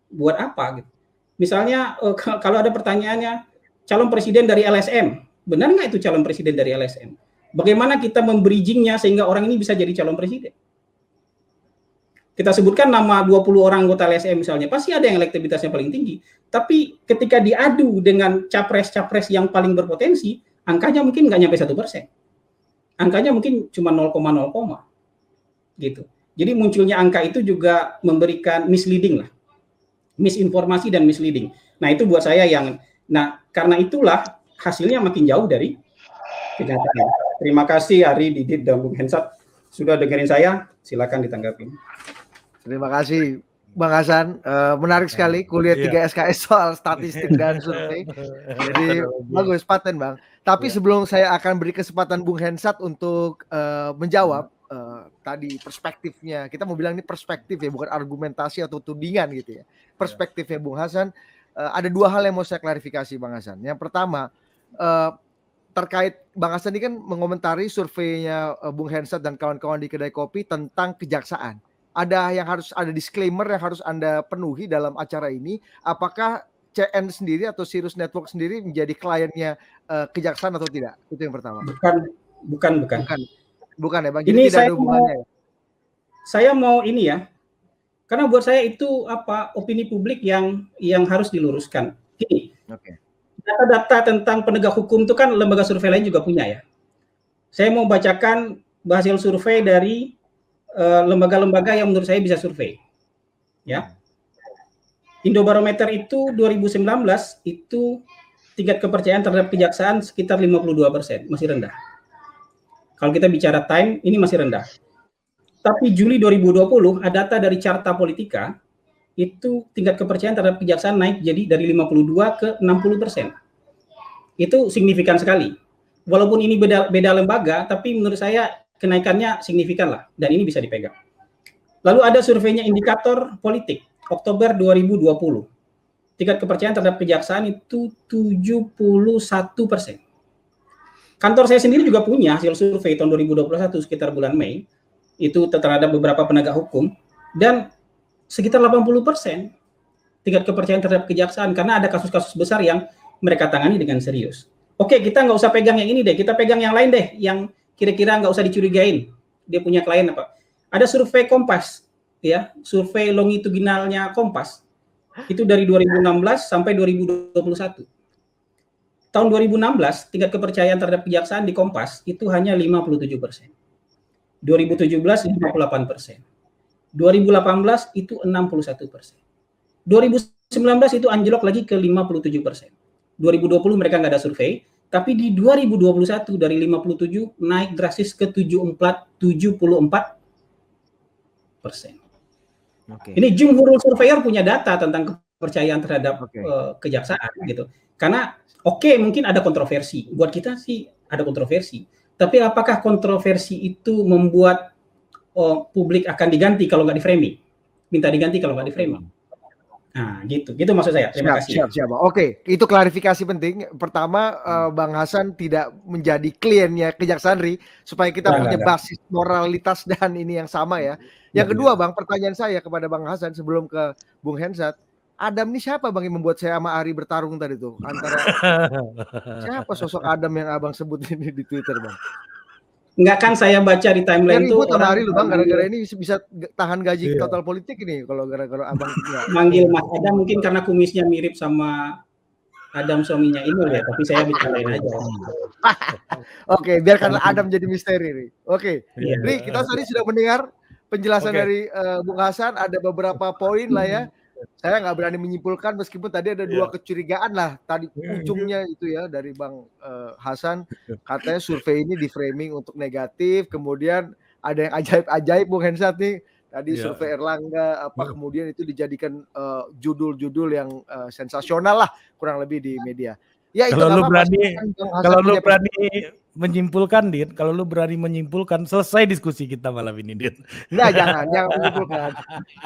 buat apa? Gitu. Misalnya kalau ada pertanyaannya, calon presiden dari LSM, benar nggak itu calon presiden dari LSM? Bagaimana kita membridgingnya sehingga orang ini bisa jadi calon presiden? Kita sebutkan nama 20 orang anggota LSM misalnya, pasti ada yang elektabilitasnya paling tinggi. Tapi ketika diadu dengan capres-capres yang paling berpotensi, angkanya mungkin nggak nyampe 1%. Angkanya mungkin cuma 0,0, gitu. Jadi munculnya angka itu juga memberikan misleading lah, misinformasi dan misleading. Nah itu buat saya yang, karena itulah hasilnya makin jauh dari kenyataan. Terima kasih Ari, Didit, dan Bung Hensat sudah dengerin saya. Silakan ditanggapi. Terima kasih Bang Hasan, menarik sekali kuliah 3 SKS soal statistik dan survei. Jadi bagus, paten Bang. Tapi sebelum saya akan beri kesempatan Bung Hensat untuk menjawab tadi perspektifnya, kita mau bilang ini perspektif ya, bukan argumentasi atau tudingan gitu ya. Perspektifnya Bung Hasan, ada dua hal yang mau saya klarifikasi Bang Hasan. Yang pertama, terkait Bang Hasan ini kan mengomentari surveinya Bung Hensat dan kawan-kawan di kedai kopi tentang kejaksaan. Ada yang harus ada disclaimer yang harus Anda penuhi dalam acara ini. Apakah CN sendiri atau Sirius Network sendiri menjadi kliennya kejaksaan atau tidak? Itu yang pertama. Bukan ya Bang. Jadi ini tidak ada hubungannya. Saya mau ini ya. Karena buat saya itu opini publik yang harus diluruskan. Gini, data-data tentang penegak hukum itu kan lembaga survei lain juga punya ya. Saya mau bacakan hasil survei dari lembaga-lembaga yang menurut saya bisa survei. Ya. Indobarometer itu 2019 itu tingkat kepercayaan terhadap kejaksaan sekitar 52%, masih rendah. Kalau kita bicara time, ini masih rendah. Tapi Juli 2020 ada data dari Carta Politika, itu tingkat kepercayaan terhadap kejaksaan naik jadi dari 52 ke 60%. Itu signifikan sekali. Walaupun ini beda lembaga, tapi menurut saya kenaikannya signifikan lah, dan ini bisa dipegang. Lalu ada surveinya Indikator Politik, Oktober 2020. Tingkat kepercayaan terhadap kejaksaan itu 71%. Kantor saya sendiri juga punya hasil survei tahun 2021 sekitar bulan Mei, itu terhadap beberapa penegak hukum, dan sekitar 80% tingkat kepercayaan terhadap kejaksaan, karena ada kasus-kasus besar yang mereka tangani dengan serius. Oke, kita nggak usah pegang yang ini deh, kita pegang yang lain deh, yang kira-kira nggak usah dicurigain. Dia punya klien apa? Ada survei Kompas, ya, survei longitudinalnya Kompas, itu dari 2016 sampai 2021. Tahun 2016, tingkat kepercayaan terhadap kejaksaan di Kompas itu hanya 57%. 2017 58%. 2018 itu 61%. 2019 itu anjlok lagi ke 57%. 2020 mereka nggak ada survei, tapi di 2021 dari 57 naik drastis ke 74%. Ini Jumhurul Surveyor punya data tentang kepercayaan terhadap kejaksaan gitu. Karena mungkin ada kontroversi. Buat kita sih ada kontroversi. Tapi apakah kontroversi itu membuat publik akan diganti kalau nggak di framing? Minta diganti kalau nggak di framing. Nah, gitu maksud saya. Terima kasih. Siap. Oke, itu klarifikasi penting. Pertama, Bang Hasan tidak menjadi kliennya Kejaksaan RI supaya kita punya basis moralitas dan ini yang sama ya. Yang kedua, Bang, pertanyaan saya kepada Bang Hasan sebelum ke Bung Hensat, Adam ini siapa Bang yang membuat saya sama Ari bertarung tadi tuh? Antara siapa sosok Adam yang Abang sebut ini di Twitter, Bang? Enggak kan saya baca di timeline itu orang Ari lu Bang, gara-gara ini bisa tahan gaji total politik ini kalau gara-gara Abang manggil Mas Adam mungkin karena kumisnya mirip sama Adam suaminya ini ya, tapi saya bicarain aja. Oke, biar karena Adam jadi misteri nih. Oke. Ri, kita tadi sudah mendengar penjelasan dari Bung Hasan, ada beberapa poin lah ya. Saya nggak berani menyimpulkan meskipun tadi ada dua kecurigaan lah tadi ujungnya itu ya dari Bang Hasan, katanya survei ini di framing untuk negatif, kemudian ada yang ajaib-ajaib Bung Hensat nih tadi survei Erlangga kemudian itu dijadikan judul-judul yang sensasional lah kurang lebih di media. Ya itu kalau lu berani menyimpulkan, Din, kalau lu berani menyimpulkan, selesai diskusi kita malam ini, Din. Nah, jangan menyimpulkan.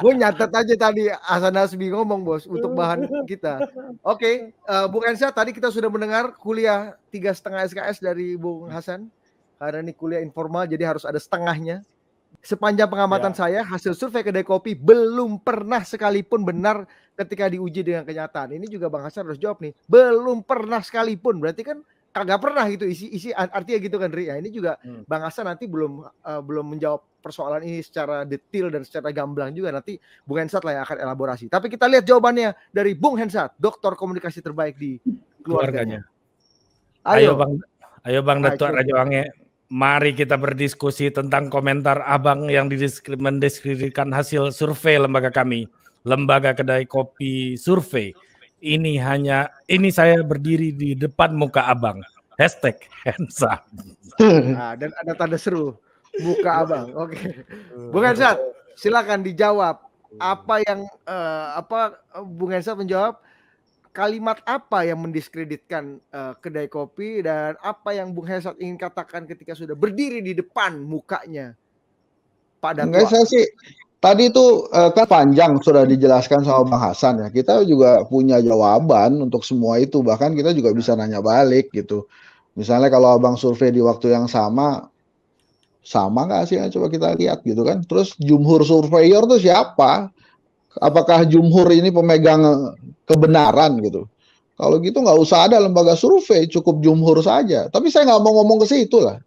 Gue nyatet aja tadi Hasan Hasbi ngomong, Bos, untuk bahan kita. Oke, Bung Ensa, tadi kita sudah mendengar kuliah 3,5 SKS dari Bung Hasan. Karena ini kuliah informal, jadi harus ada setengahnya. Sepanjang pengamatan saya, hasil survei Kedai Kopi belum pernah sekalipun benar ketika diuji dengan kenyataan. Ini juga Bang Hasan harus jawab nih. Belum pernah sekalipun, berarti kan kagak pernah gitu isi artinya gitu kan Ri. Ini juga Bang Hasan nanti belum menjawab persoalan ini secara detail dan secara gamblang juga, nanti Bung Hensat lah yang akan elaborasi. Tapi kita lihat jawabannya dari Bung Hensat, doktor komunikasi terbaik di keluarganya. Ayo Bang Datuk Raja Wange, mari kita berdiskusi tentang komentar Abang yang mendeskripsikan hasil survei lembaga kami, Lembaga Kedai Kopi Survei. Ini saya berdiri di depan muka Abang. #Hensat. Nah, dan ada tanda seru muka Abang. Oke. Bung Hensat, silakan dijawab. Apa yang Bung Hensat menjawab, kalimat apa yang mendiskreditkan Kedai Kopi dan apa yang Bung Hensat ingin katakan ketika sudah berdiri di depan mukanya Pak Datua? Enggak, saya sih tadi itu kan panjang sudah dijelaskan sama Bang Hasan ya. Kita juga punya jawaban untuk semua itu. Bahkan kita juga bisa nanya balik gitu. Misalnya kalau Abang survei di waktu yang sama nggak sih? Coba kita lihat gitu kan. Terus Jumhur Surveyor itu siapa? Apakah Jumhur ini pemegang kebenaran gitu? Kalau gitu nggak usah ada lembaga survei, cukup Jumhur saja. Tapi saya nggak mau ngomong ke situ lah.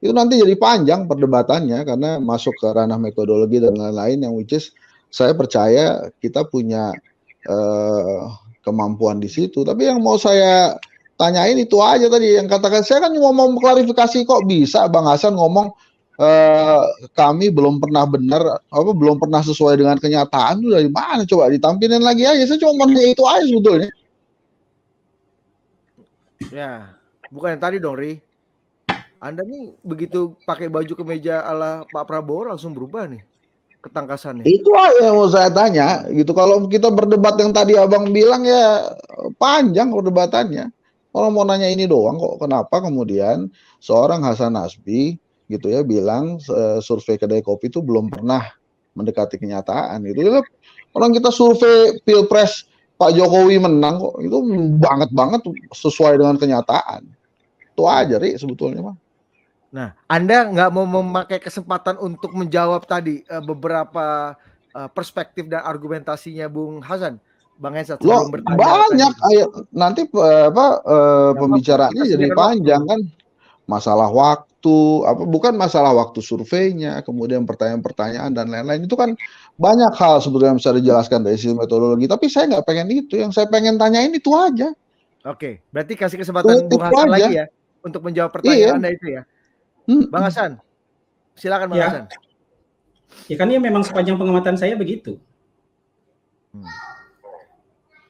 Itu nanti jadi panjang perdebatannya karena masuk ke ranah metodologi dan lain-lain yang which is saya percaya kita punya kemampuan di situ. Tapi yang mau saya tanyain itu aja tadi yang katakan, saya kan cuma mau klarifikasi, kok bisa Bang Hasan ngomong kami belum pernah benar, belum pernah sesuai dengan kenyataan. Itu dari mana? Coba ditampilin lagi aja. Saya cuma mau nanya itu aja sebetulnya. Ya, bukan yang tadi dong, Ri. Anda nih begitu pakai baju kemeja ala Pak Prabowo langsung berubah nih ketangkasannya. Itu aja yang mau saya tanya gitu. Kalau kita berdebat yang tadi Abang bilang ya panjang perdebatannya. Kalau mau nanya ini doang kok, kenapa kemudian seorang Hasan Nasbi gitu ya bilang survei kedai kopi itu belum pernah mendekati kenyataan gitu. Orang kita survei Pilpres Pak Jokowi menang kok, itu banget sesuai dengan kenyataan. Itu aja Ri sebetulnya Bang. Nah, Anda nggak mau memakai kesempatan untuk menjawab tadi beberapa perspektif dan argumentasinya Bung Hasan, Bang Hensat sebelum bertanya. Banyak, ayo nanti pembicaraannya jadi panjang kan. Masalah waktu, bukan masalah waktu surveinya, kemudian pertanyaan-pertanyaan dan lain-lain, itu kan banyak hal sebetulnya yang bisa dijelaskan dari sisi metodologi. Tapi saya nggak pengen itu, yang saya pengen tanyain itu aja. Oke, berarti kasih kesempatan Bung Hasan lagi ya untuk menjawab pertanyaan Anda itu ya. Bang Hasan, silakan Bang Hasan. Ya kan ya memang sepanjang pengamatan saya begitu.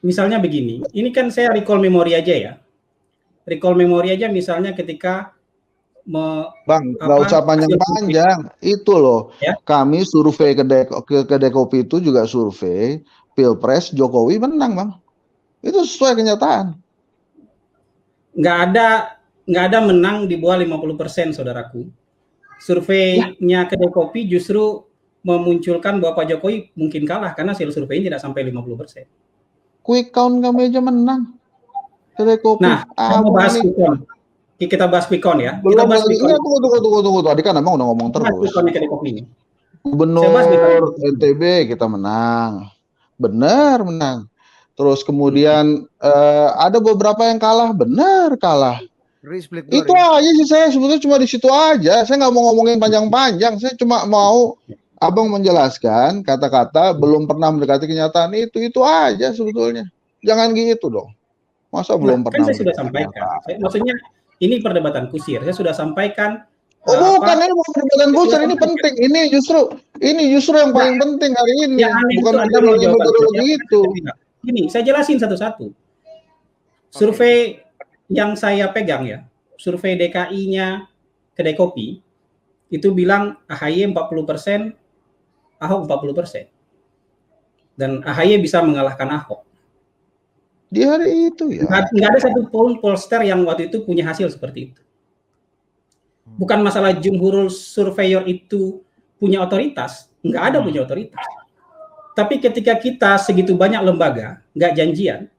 Misalnya begini, ini kan saya recall memori aja ya. Recall memori aja misalnya ketika Bang, nggak usah panjang-panjang. Itu loh, ya? Kami survei kedai kopi itu juga survei Pilpres Jokowi menang, Bang. Itu sesuai kenyataan. Nggak ada menang di bawah 50%, saudaraku. Surveinya kedai kopi justru memunculkan bahwa Pak Jokowi mungkin kalah karena hasil surveinya tidak sampai 50%. Quick count kami aja menang. Kedai kopi. Nah, kita bahas quick count. Kita bahas quick count ya. Belum lagi. Iya, tunggu. Tadi kan Abang udah ngomong terus. Quick count kedai kopi ini. Gubernur NTB kita menang. Benar menang. Terus kemudian ada beberapa yang kalah, benar kalah. Itu aja sih, saya sebetulnya cuma di situ aja. Saya nggak mau ngomongin panjang-panjang. Saya cuma mau Abang menjelaskan kata-kata belum pernah mendekati kenyataan itu aja sebetulnya. Jangan gitu dong. Masa belum pernah? Kan saya sudah sampaikan. Maksudnya ini perdebatan kusir. Saya sudah sampaikan. Bukan, ini bukan perdebatan kusir. Ini penting. Ini justru yang paling penting hari ini. Bukan metodologi itu. Ini saya jelasin satu-satu. Survei yang saya pegang ya, survei DKI-nya kedai kopi itu bilang AHY 40%, Ahok 40%. Dan AHY bisa mengalahkan Ahok. Di hari itu ya. Nggak ada satu pollster yang waktu itu punya hasil seperti itu. Bukan masalah jumhurul surveyor itu punya otoritas, nggak ada punya otoritas. Tapi ketika kita segitu banyak lembaga, nggak janjian,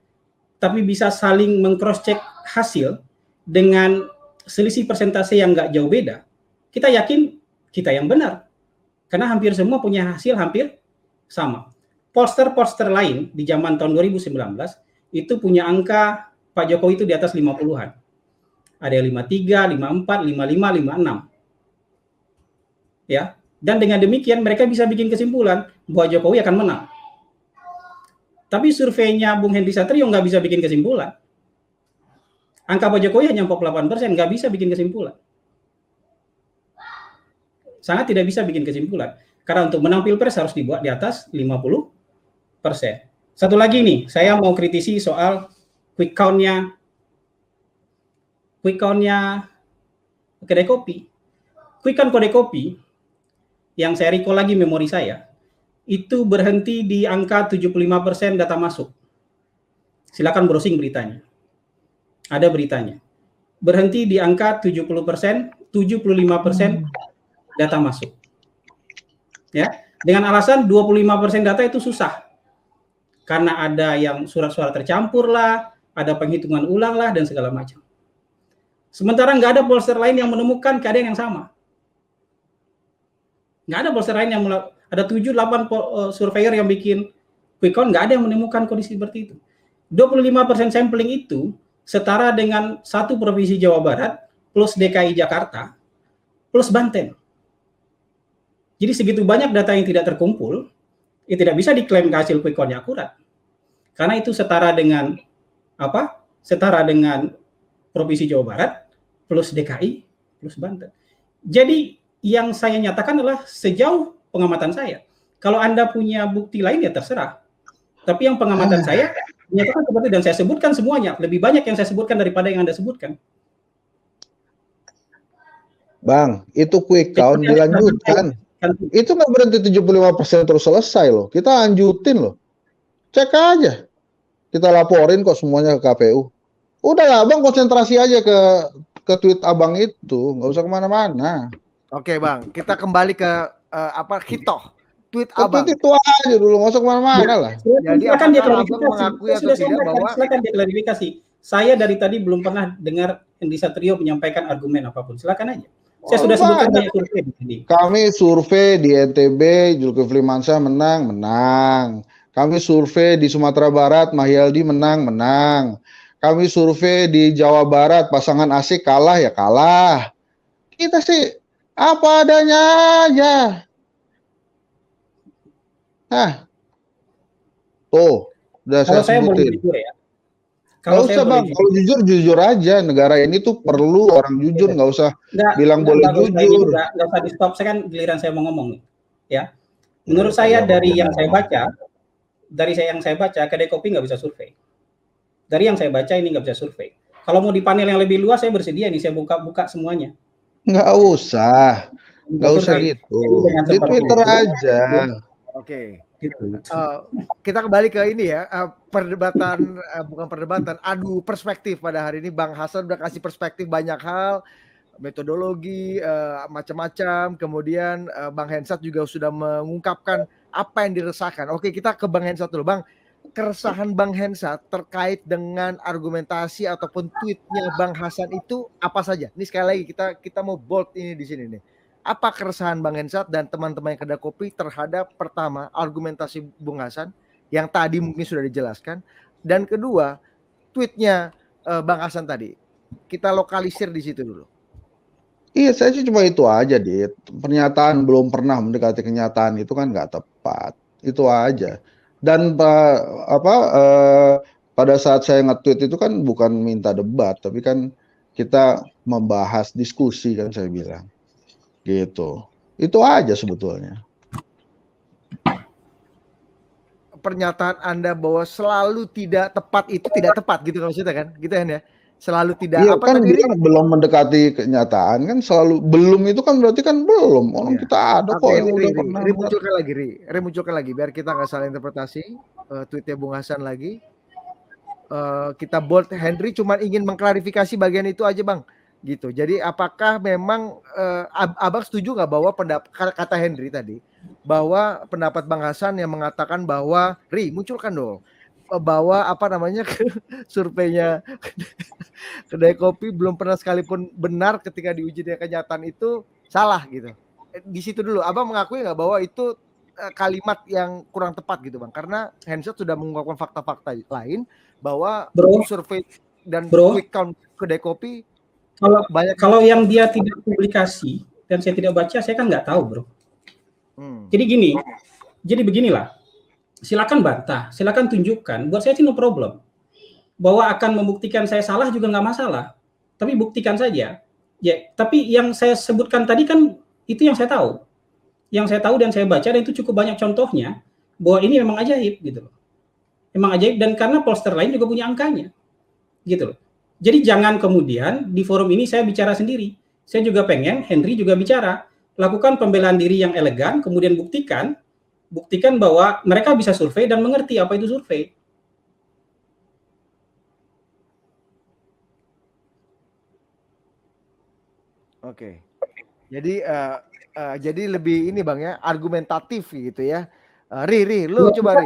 tapi bisa saling meng-cross-check hasil dengan selisih persentase yang nggak jauh beda, kita yakin kita yang benar. Karena hampir semua punya hasil hampir sama. Pollster lain di zaman tahun 2019 itu punya angka Pak Jokowi itu di atas 50-an. Ada yang 53, 54, 55, 56. Ya. Dan dengan demikian mereka bisa bikin kesimpulan bahwa Jokowi akan menang. Tapi surveinya Bung Henry Satrio nggak bisa bikin kesimpulan. Angka Pak Jokowi hanya 48%, nggak bisa bikin kesimpulan. Sangat tidak bisa bikin kesimpulan. Karena untuk menang Pilpres harus dibuat di atas 50%. Satu lagi nih, saya mau kritisi soal quick count-nya kedai kopi. Quick count kedai kopi yang saya recall lagi memori saya, itu berhenti di angka 75% data masuk. Silakan browsing beritanya. Ada beritanya. Berhenti di angka 70%, 75% data masuk. Ya, dengan alasan 25% data itu susah. Karena ada yang surat-suara tercampur lah, ada penghitungan ulang lah, dan segala macam. Sementara nggak ada pollster lain yang menemukan keadaan yang sama. Nggak ada pollster lain yang ada 7-8 surveyor yang bikin quick count, nggak ada yang menemukan kondisi seperti itu. 25% sampling itu setara dengan 1 provinsi Jawa Barat plus DKI Jakarta plus Banten. Jadi segitu banyak data yang tidak terkumpul, tidak bisa diklaim hasil quick count-nya akurat. Karena itu setara dengan apa? Setara dengan Provinsi Jawa Barat plus DKI plus Banten. Jadi yang saya nyatakan adalah sejauh pengamatan saya. Kalau Anda punya bukti lain ya terserah. Tapi yang pengamatan saya menyatakan seperti, dan saya sebutkan semuanya. Lebih banyak yang saya sebutkan daripada yang Anda sebutkan. Bang, itu quick count dilanjutkan. Itu nggak berhenti 75% terus selesai loh. Kita lanjutin loh. Cek aja. Kita laporin kok semuanya ke KPU. Udah lah, Bang, konsentrasi aja ke tweet Abang itu. Nggak usah kemana-mana. Oke, Bang. Kita kembali ke Hitoh. Tweet Abang. Tweet itu aja dulu, nggak usah kemana-mana lah. Jadi silakan dia Abang klarifikasi. mengakui atau tidak bahwa Silakan dia klarifikasi. Saya dari tadi belum pernah dengar Hendy Satrio menyampaikan argumen apapun. Silakan aja. Saya sudah sebutkan banyak survei di sini. Kami survei di NTB, Zulkifli Mansyah menang. Kami survei di Sumatera Barat, Mahyaldi menang. Kami survei di Jawa Barat, pasangan Asik kalah ya kalah. Kita sih apa adanya aja. Tuh, udah Kalau saya saya boleh sebutin. jujur ya. Kalau usah Bang, kalau jujur aja. Negara ini tuh perlu orang jujur, nggak usah bilang boleh jujur. Nggak usah di stop, saya kan giliran saya mau ngomong nih. Ya, menurut saya dari yang saya baca, Kedai Kopi nggak bisa survei. Dari yang saya baca ini nggak bisa survei. Kalau mau di panel yang lebih luas, saya bersedia nih, saya buka semuanya. Nggak usah gitu. Di Twitter aja. Oke. Kita kembali ke ini ya, perdebatan, bukan perdebatan, adu perspektif pada hari ini. Bang Hasan udah kasih perspektif banyak hal, metodologi, macam-macam. Kemudian Bang Hensat juga sudah mengungkapkan apa yang diresahkan. Oke, kita ke Bang Hensat dulu. Bang, keresahan Bang Hensat terkait dengan argumentasi ataupun tweetnya Bang Hasan itu apa saja? Ini sekali lagi kita mau bold ini di sini nih. Apa keresahan Bang Hensat dan teman-teman Kedai Kopi terhadap pertama argumentasi Bung Hasan yang tadi mungkin sudah dijelaskan, dan kedua tweetnya Bang Hasan tadi, kita lokalisir di situ dulu. Iya, saya sih cuma itu aja, Dit. Pernyataan belum pernah mendekati kenyataan itu kan nggak tepat. Itu aja. Dan pada saat saya nge-tweet itu kan bukan minta debat, tapi kan kita membahas diskusi kan saya bilang. Gitu. Itu aja sebetulnya. Pernyataan Anda bahwa selalu tidak tepat itu tidak tepat gitu maksudnya kan? Gitu kan ya? Selalu tidak iya, apa kan tadi? Belum mendekati kenyataan kan selalu belum itu kan berarti kan belum. Orang kita ada kok yang udah pernah. Munculkan lagi biar kita nggak salah interpretasi tweetnya Bung Hasan lagi. Kita bold, Henry cuma ingin mengklarifikasi bagian itu aja, Bang. Gitu. Jadi apakah memang Abang setuju nggak bahwa kata Henry tadi bahwa pendapat Bang Hasan yang mengatakan bahwa munculkan dong bahwa surveinya Kedai Kopi belum pernah sekalipun benar ketika diuji dengan kenyataan itu salah gitu. Di situ dulu Abang mengakui nggak bahwa itu kalimat yang kurang tepat gitu, Bang, karena Hensat sudah mengungkapkan fakta-fakta lain bahwa survei dan quick count Kedai Kopi kalau yang dia tidak publikasi dan saya tidak baca, saya kan nggak tahu, bro. Jadi beginilah. Silakan bantah, silakan tunjukkan. Buat saya sih no problem. Bahwa akan membuktikan saya salah juga nggak masalah. Tapi buktikan saja. Ya, tapi yang saya sebutkan tadi kan itu yang saya tahu. Yang saya tahu dan saya baca, dan itu cukup banyak contohnya bahwa ini memang ajaib gitu loh. Memang ajaib, dan karena pollster lain juga punya angkanya. Gitu loh. Jadi jangan kemudian di forum ini saya bicara sendiri. Saya juga pengen Henry juga bicara. Lakukan pembelaan diri yang elegan, kemudian buktikan bahwa mereka bisa survei dan mengerti apa itu survei. Oke. Jadi lebih ini, Bang ya, argumentatif gitu ya. Lu coba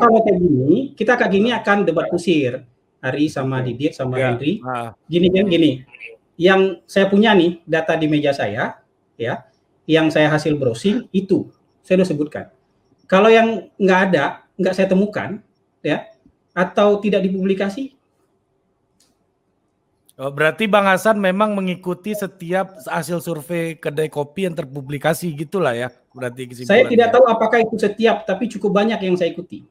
Kita kayak gini akan debat kusir. Ari sama Didit sama Henry. Gini. Yang saya punya nih data di meja saya, ya, yang saya hasil browsing itu saya udah sebutkan. Kalau yang nggak saya temukan, ya, atau tidak dipublikasi. Berarti Bang Hasan memang mengikuti setiap hasil survei Kedai Kopi yang terpublikasi gitulah ya. berarti Saya kesimpulannya. tidak tahu apakah itu setiap, tapi cukup banyak yang saya ikuti.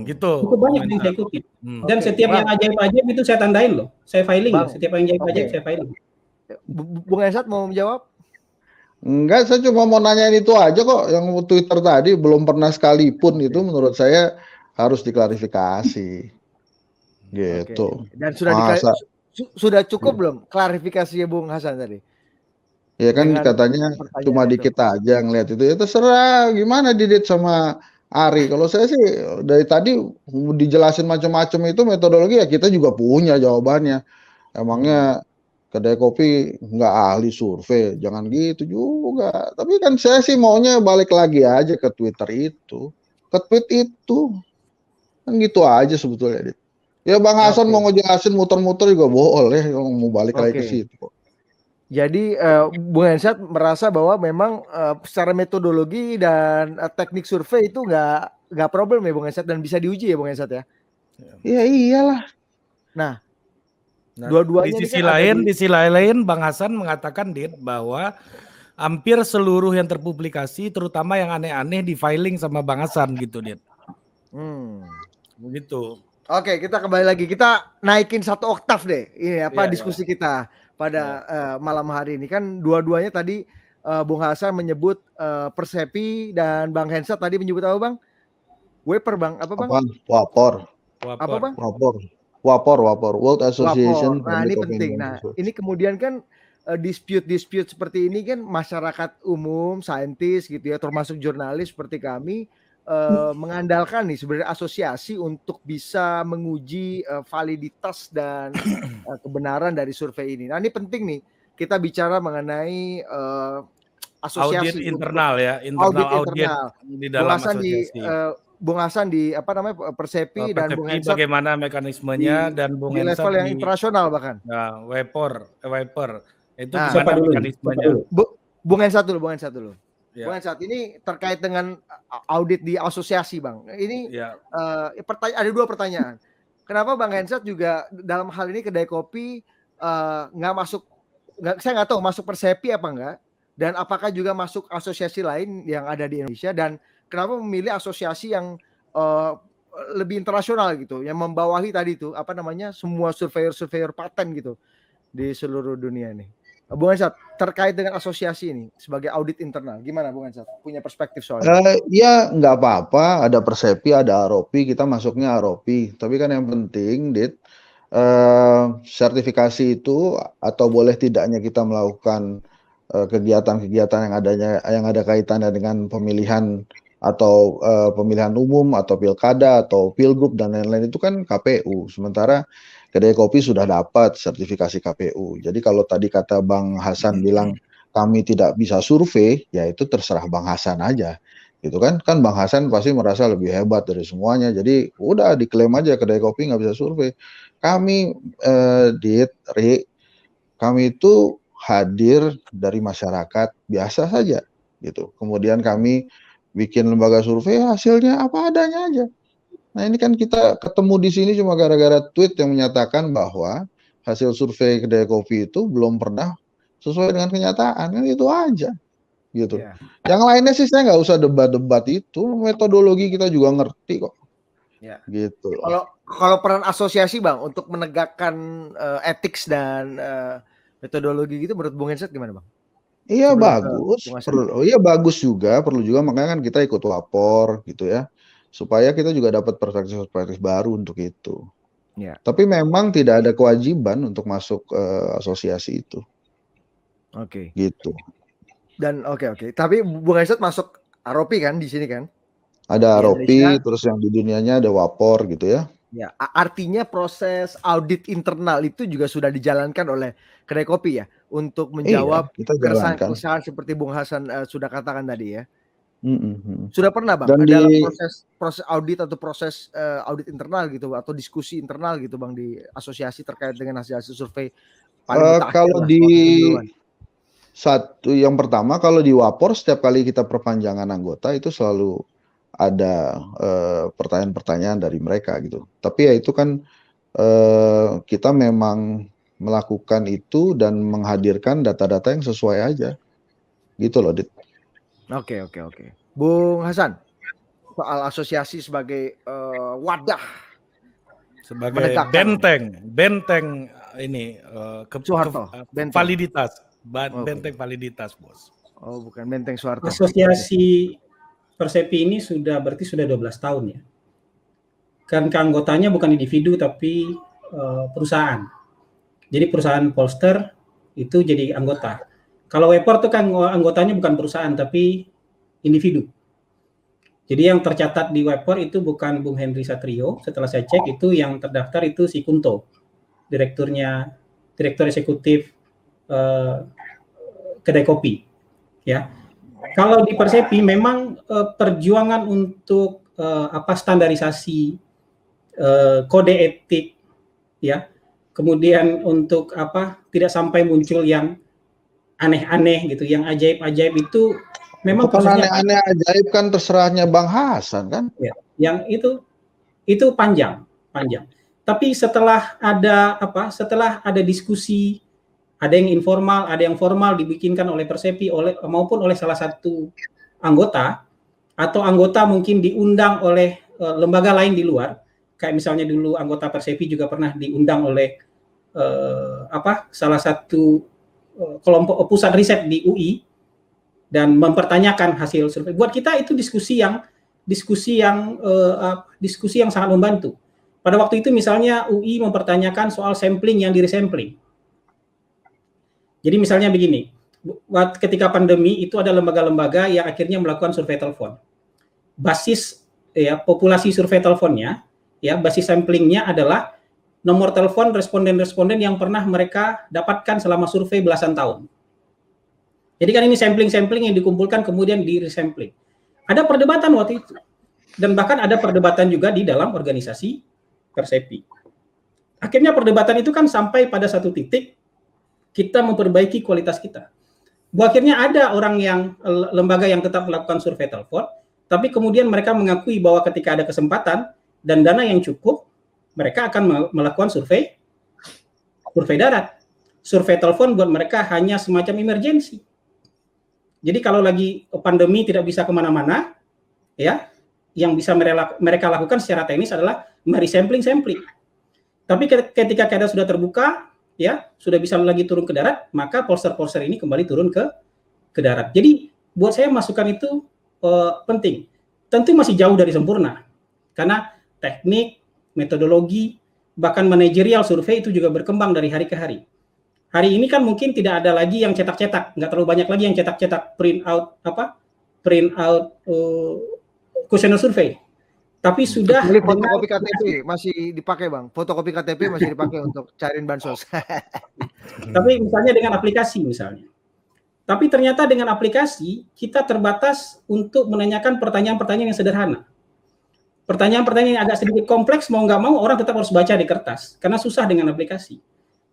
Gitu. Cukup banyak yang saya ikuti. Dan Oke, setiap Bang. yang ajaib-ajaib itu saya tandain loh. Saya filing Bang, loh. Setiap yang ajaib-ajaib oke. saya filing. Bung Hensat mau menjawab? Enggak, saya cuma mau nanyain itu aja kok. Yang Twitter tadi belum pernah sekalipun itu menurut saya harus diklarifikasi. Gitu. Dan sudah Masa, sudah cukup belum klarifikasinya Bung Hasan tadi? ya kan Dengan katanya pertanyaan cuma itu. dikit aja ngeliat itu. Ya terserah gimana Didit sama Ari. Kalau saya sih dari tadi dijelasin macam-macam itu metodologi ya kita juga punya jawabannya. Emangnya kedai kopi nggak ahli survei, jangan gitu juga. Tapi kan saya sih maunya balik lagi aja ke Twitter itu, ke tweet itu, kan gitu aja sebetulnya. Dit. Ya Bang Hasan mau ngejelasin muter-muter juga boleh, mau balik lagi ke situ. Jadi Bung Hensat merasa bahwa memang secara metodologi dan teknik survei itu nggak problem ya Bung Hensat dan bisa diuji ya Bung Hensat ya? Iya iyalah. Nah, dua-duanya di sisi lain Bang Hasan mengatakan bahwa hampir seluruh yang terpublikasi terutama yang aneh-aneh di filing sama Bang Hasan gitu Dit. Begitu. Oke, kita kembali lagi. Kita naikin 1 oktav deh. Ini diskusi kita pada malam hari ini. Kan dua-duanya tadi Bung Hasan menyebut Persepi dan Bang Hensat tadi menyebut apa Bang? Waper Bang, apa Bang? Wapor. Apa Bang? Wapor, World Association. Nah, ini penting. Nah, ini kemudian kan dispute seperti ini kan masyarakat umum, saintis gitu ya, termasuk jurnalis seperti kami mengandalkan nih sebenarnya asosiasi untuk bisa menguji validitas dan kebenaran dari survei ini. Nah, ini penting nih kita bicara mengenai asosiasi audit internal ya, audit di dalam asosiasi. Bung Hasan di Persepi dan Bung Hensat bagaimana mekanismenya dan Bung di Hensat level yang internasional bahkan. Nah, Wiper itu siapa dulu mekanismenya. Bung Hensat dulu. Ya. Bung Hensat ini terkait dengan audit di asosiasi Bang. Ini ada 2 pertanyaan. Kenapa Bang Hensat juga dalam hal ini kedai kopi nggak masuk? Saya nggak tahu masuk Persepi apa enggak. Dan apakah juga masuk asosiasi lain yang ada di Indonesia dan kenapa memilih asosiasi yang lebih internasional gitu, yang membawahi tadi itu semua surveyor paten gitu di seluruh dunia ini. Bung Hensat, terkait dengan asosiasi ini sebagai audit internal, gimana Bung Hensat? Punya perspektif soalnya? Ya nggak apa-apa, ada Persepi, ada Aropi, kita masuknya Aropi. Tapi kan yang penting, Dit, sertifikasi itu atau boleh tidaknya kita melakukan kegiatan-kegiatan yang ada kaitannya dengan pemilihan atau pemilihan umum atau pilkada atau pilgub dan lain-lain itu kan KPU. Sementara kedai kopi sudah dapat sertifikasi KPU. Jadi kalau tadi kata Bang Hasan bilang kami tidak bisa survei, ya itu terserah Bang Hasan aja. Gitu kan Bang Hasan pasti merasa lebih hebat dari semuanya. Jadi udah diklaim aja kedai kopi nggak bisa survei. Kami kami itu hadir dari masyarakat biasa saja gitu. Kemudian kami bikin lembaga survei, hasilnya apa adanya aja. Nah ini kan kita ketemu di sini cuma gara-gara tweet yang menyatakan bahwa hasil survei kedai kopi itu belum pernah sesuai dengan kenyataan, kan itu aja gitu. Yang lainnya sih saya nggak usah debat-debat itu, metodologi kita juga ngerti kok. Gitu. Kalau peran asosiasi Bang untuk menegakkan etik dan metodologi gitu menurut Bung Hensat gimana Bang? Iya bagus, bagus juga, perlu juga makanya kan kita ikut lapor gitu ya, supaya kita juga dapat perspektif baru untuk itu. Tapi memang tidak ada kewajiban untuk masuk asosiasi itu. Gitu. Dan oke. Tapi Bung Hensat masuk Aropi kan di sini kan? Ada Aropi, terus yang di dunianya ada Wapor gitu ya. Ya, artinya proses audit internal itu juga sudah dijalankan oleh kedai kopi ya untuk menjawab keresahan seperti Bung Hasan sudah katakan tadi ya. Sudah pernah Bang dalam proses audit atau proses audit internal gitu atau diskusi internal gitu Bang di asosiasi terkait dengan hasil survei paling kalau yang pertama kalau di Wapor setiap kali kita perpanjangan anggota itu selalu ada pertanyaan-pertanyaan dari mereka gitu. Tapi ya itu kan kita memang melakukan itu dan menghadirkan data-data yang sesuai aja. Gitu loh, Dit. Oke. Bung Hasan, soal asosiasi sebagai wadah sebagai menegakkan benteng ini Soeharto, benteng. validitas, Oke. benteng validitas, Bos. Oh, bukan benteng Soeharto. Asosiasi Persepi ini sudah 12 tahun ya. Kan keanggotanya bukan individu tapi perusahaan. Jadi perusahaan Polster itu jadi anggota. Kalau Wepor itu kan anggotanya bukan perusahaan tapi individu. Jadi yang tercatat di Wepor itu bukan Bung Henry Satrio. Setelah saya cek itu yang terdaftar itu si Kunto, direktur eksekutif kedai kopi. Ya, kalau di Persepi memang perjuangan untuk standarisasi kode etik, ya, kemudian untuk tidak sampai muncul yang aneh-aneh gitu, yang ajaib-ajaib itu memang Itu kan aneh-aneh ajaib kan terserahnya Bang Hasan kan? Ya, yang itu panjang. Tapi setelah ada diskusi, ada yang informal, ada yang formal dibikinkan oleh Persepi maupun oleh salah satu anggota, atau anggota mungkin diundang oleh lembaga lain di luar, kayak misalnya dulu anggota Persepi juga pernah diundang oleh salah satu kelompok pusat riset di UI dan mempertanyakan hasil survei. Buat kita itu diskusi yang sangat membantu. Pada waktu itu misalnya UI mempertanyakan soal sampling yang di-resampling. Jadi misalnya begini, ketika pandemi itu ada lembaga-lembaga yang akhirnya melakukan survei telepon. Basis populasi survei teleponnya, basis samplingnya adalah nomor telepon responden-responden yang pernah mereka dapatkan selama survei belasan tahun. Jadi kan ini sampling-sampling yang dikumpulkan kemudian di-resampling. Ada perdebatan waktu itu. Dan bahkan ada perdebatan juga di dalam organisasi Persepi. Akhirnya perdebatan itu kan sampai pada satu titik kita memperbaiki kualitas kita. Akhirnya ada lembaga yang tetap melakukan survei telepon, tapi kemudian mereka mengakui bahwa ketika ada kesempatan dan dana yang cukup, mereka akan melakukan survei darat. Survei telepon buat mereka hanya semacam emergensi. Jadi kalau lagi pandemi tidak bisa kemana-mana, ya, yang bisa mereka lakukan secara teknis adalah meresampling. Tapi ketika keadaan sudah terbuka, ya, sudah bisa lagi turun ke darat, maka polster ini kembali turun ke darat. Jadi buat saya masukan itu penting. Tentu masih jauh dari sempurna, karena teknik, metodologi, bahkan manajerial survei itu juga berkembang dari hari ke hari. Hari ini kan mungkin tidak ada lagi yang cetak-cetak, nggak terlalu banyak lagi yang cetak-cetak print out kuesioner survei. Tapi sudah fotokopi KTP masih dipakai, Bang. Fotokopi KTP masih dipakai untuk cariin bansos. Tapi misalnya dengan aplikasi misalnya. Tapi ternyata dengan aplikasi kita terbatas untuk menanyakan pertanyaan-pertanyaan yang sederhana. Pertanyaan-pertanyaan yang agak sedikit kompleks, mau nggak mau orang tetap harus baca di kertas, karena susah dengan aplikasi.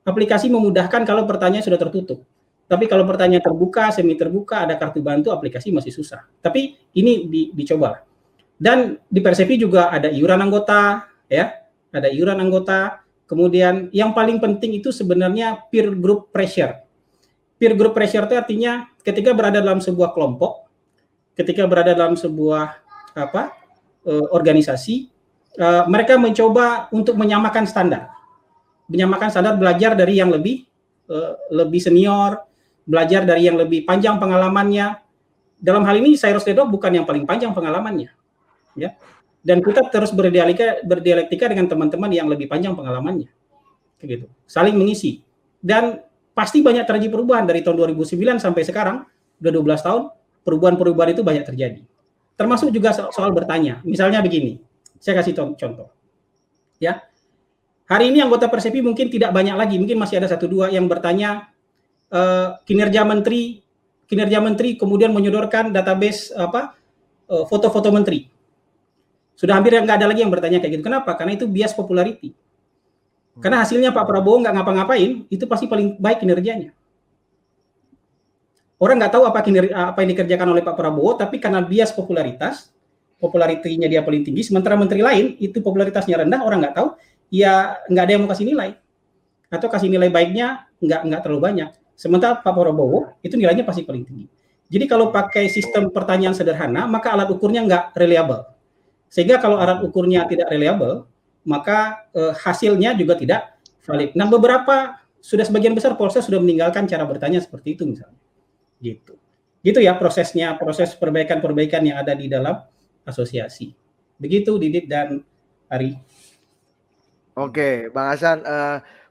Aplikasi memudahkan kalau pertanyaan sudah tertutup. Tapi kalau pertanyaan terbuka, semi terbuka, ada kartu bantu, aplikasi masih susah. Tapi ini dicoba. Dan di Persepi juga ada iuran anggota, ya, ada iuran anggota. Kemudian yang paling penting itu sebenarnya peer group pressure. Peer group pressure itu artinya ketika berada dalam sebuah kelompok, ketika berada dalam sebuah organisasi, mereka mencoba untuk menyamakan standar belajar dari yang lebih senior, belajar dari yang lebih panjang pengalamannya. Dalam hal ini Cyrus Ledo bukan yang paling panjang pengalamannya, ya. Dan kita terus berdialektika dengan teman-teman yang lebih panjang pengalamannya, gitu. Saling mengisi. Dan pasti banyak terjadi perubahan dari tahun 2009 sampai sekarang, udah 12 tahun, perubahan-perubahan itu banyak terjadi. Termasuk juga soal bertanya. Misalnya begini, saya kasih contoh. Ya. Hari ini anggota Persepi mungkin tidak banyak lagi, mungkin masih ada 1-2 yang bertanya kinerja menteri kemudian menyodorkan database foto-foto menteri. Sudah hampir nggak ada lagi yang bertanya kayak gitu. Kenapa? Karena itu bias popularity. Karena hasilnya Pak Prabowo nggak ngapa-ngapain, itu pasti paling baik kinerjanya. Orang nggak tahu apa yang dikerjakan oleh Pak Prabowo, tapi karena bias popularitinya dia paling tinggi, sementara menteri lain itu popularitasnya rendah, orang nggak tahu, ya nggak ada yang mau kasih nilai. Atau kasih nilai baiknya nggak terlalu banyak. Sementara Pak Prabowo itu nilainya pasti paling tinggi. Jadi kalau pakai sistem pertanyaan sederhana, maka alat ukurnya nggak reliable. Sehingga kalau alat ukurnya tidak reliable, maka hasilnya juga tidak valid. Nah, sebagian besar pollster sudah meninggalkan cara bertanya seperti itu misalnya. Gitu ya prosesnya, proses perbaikan-perbaikan yang ada di dalam asosiasi. Begitu Didit dan Ari. Oke, Bang Hasan,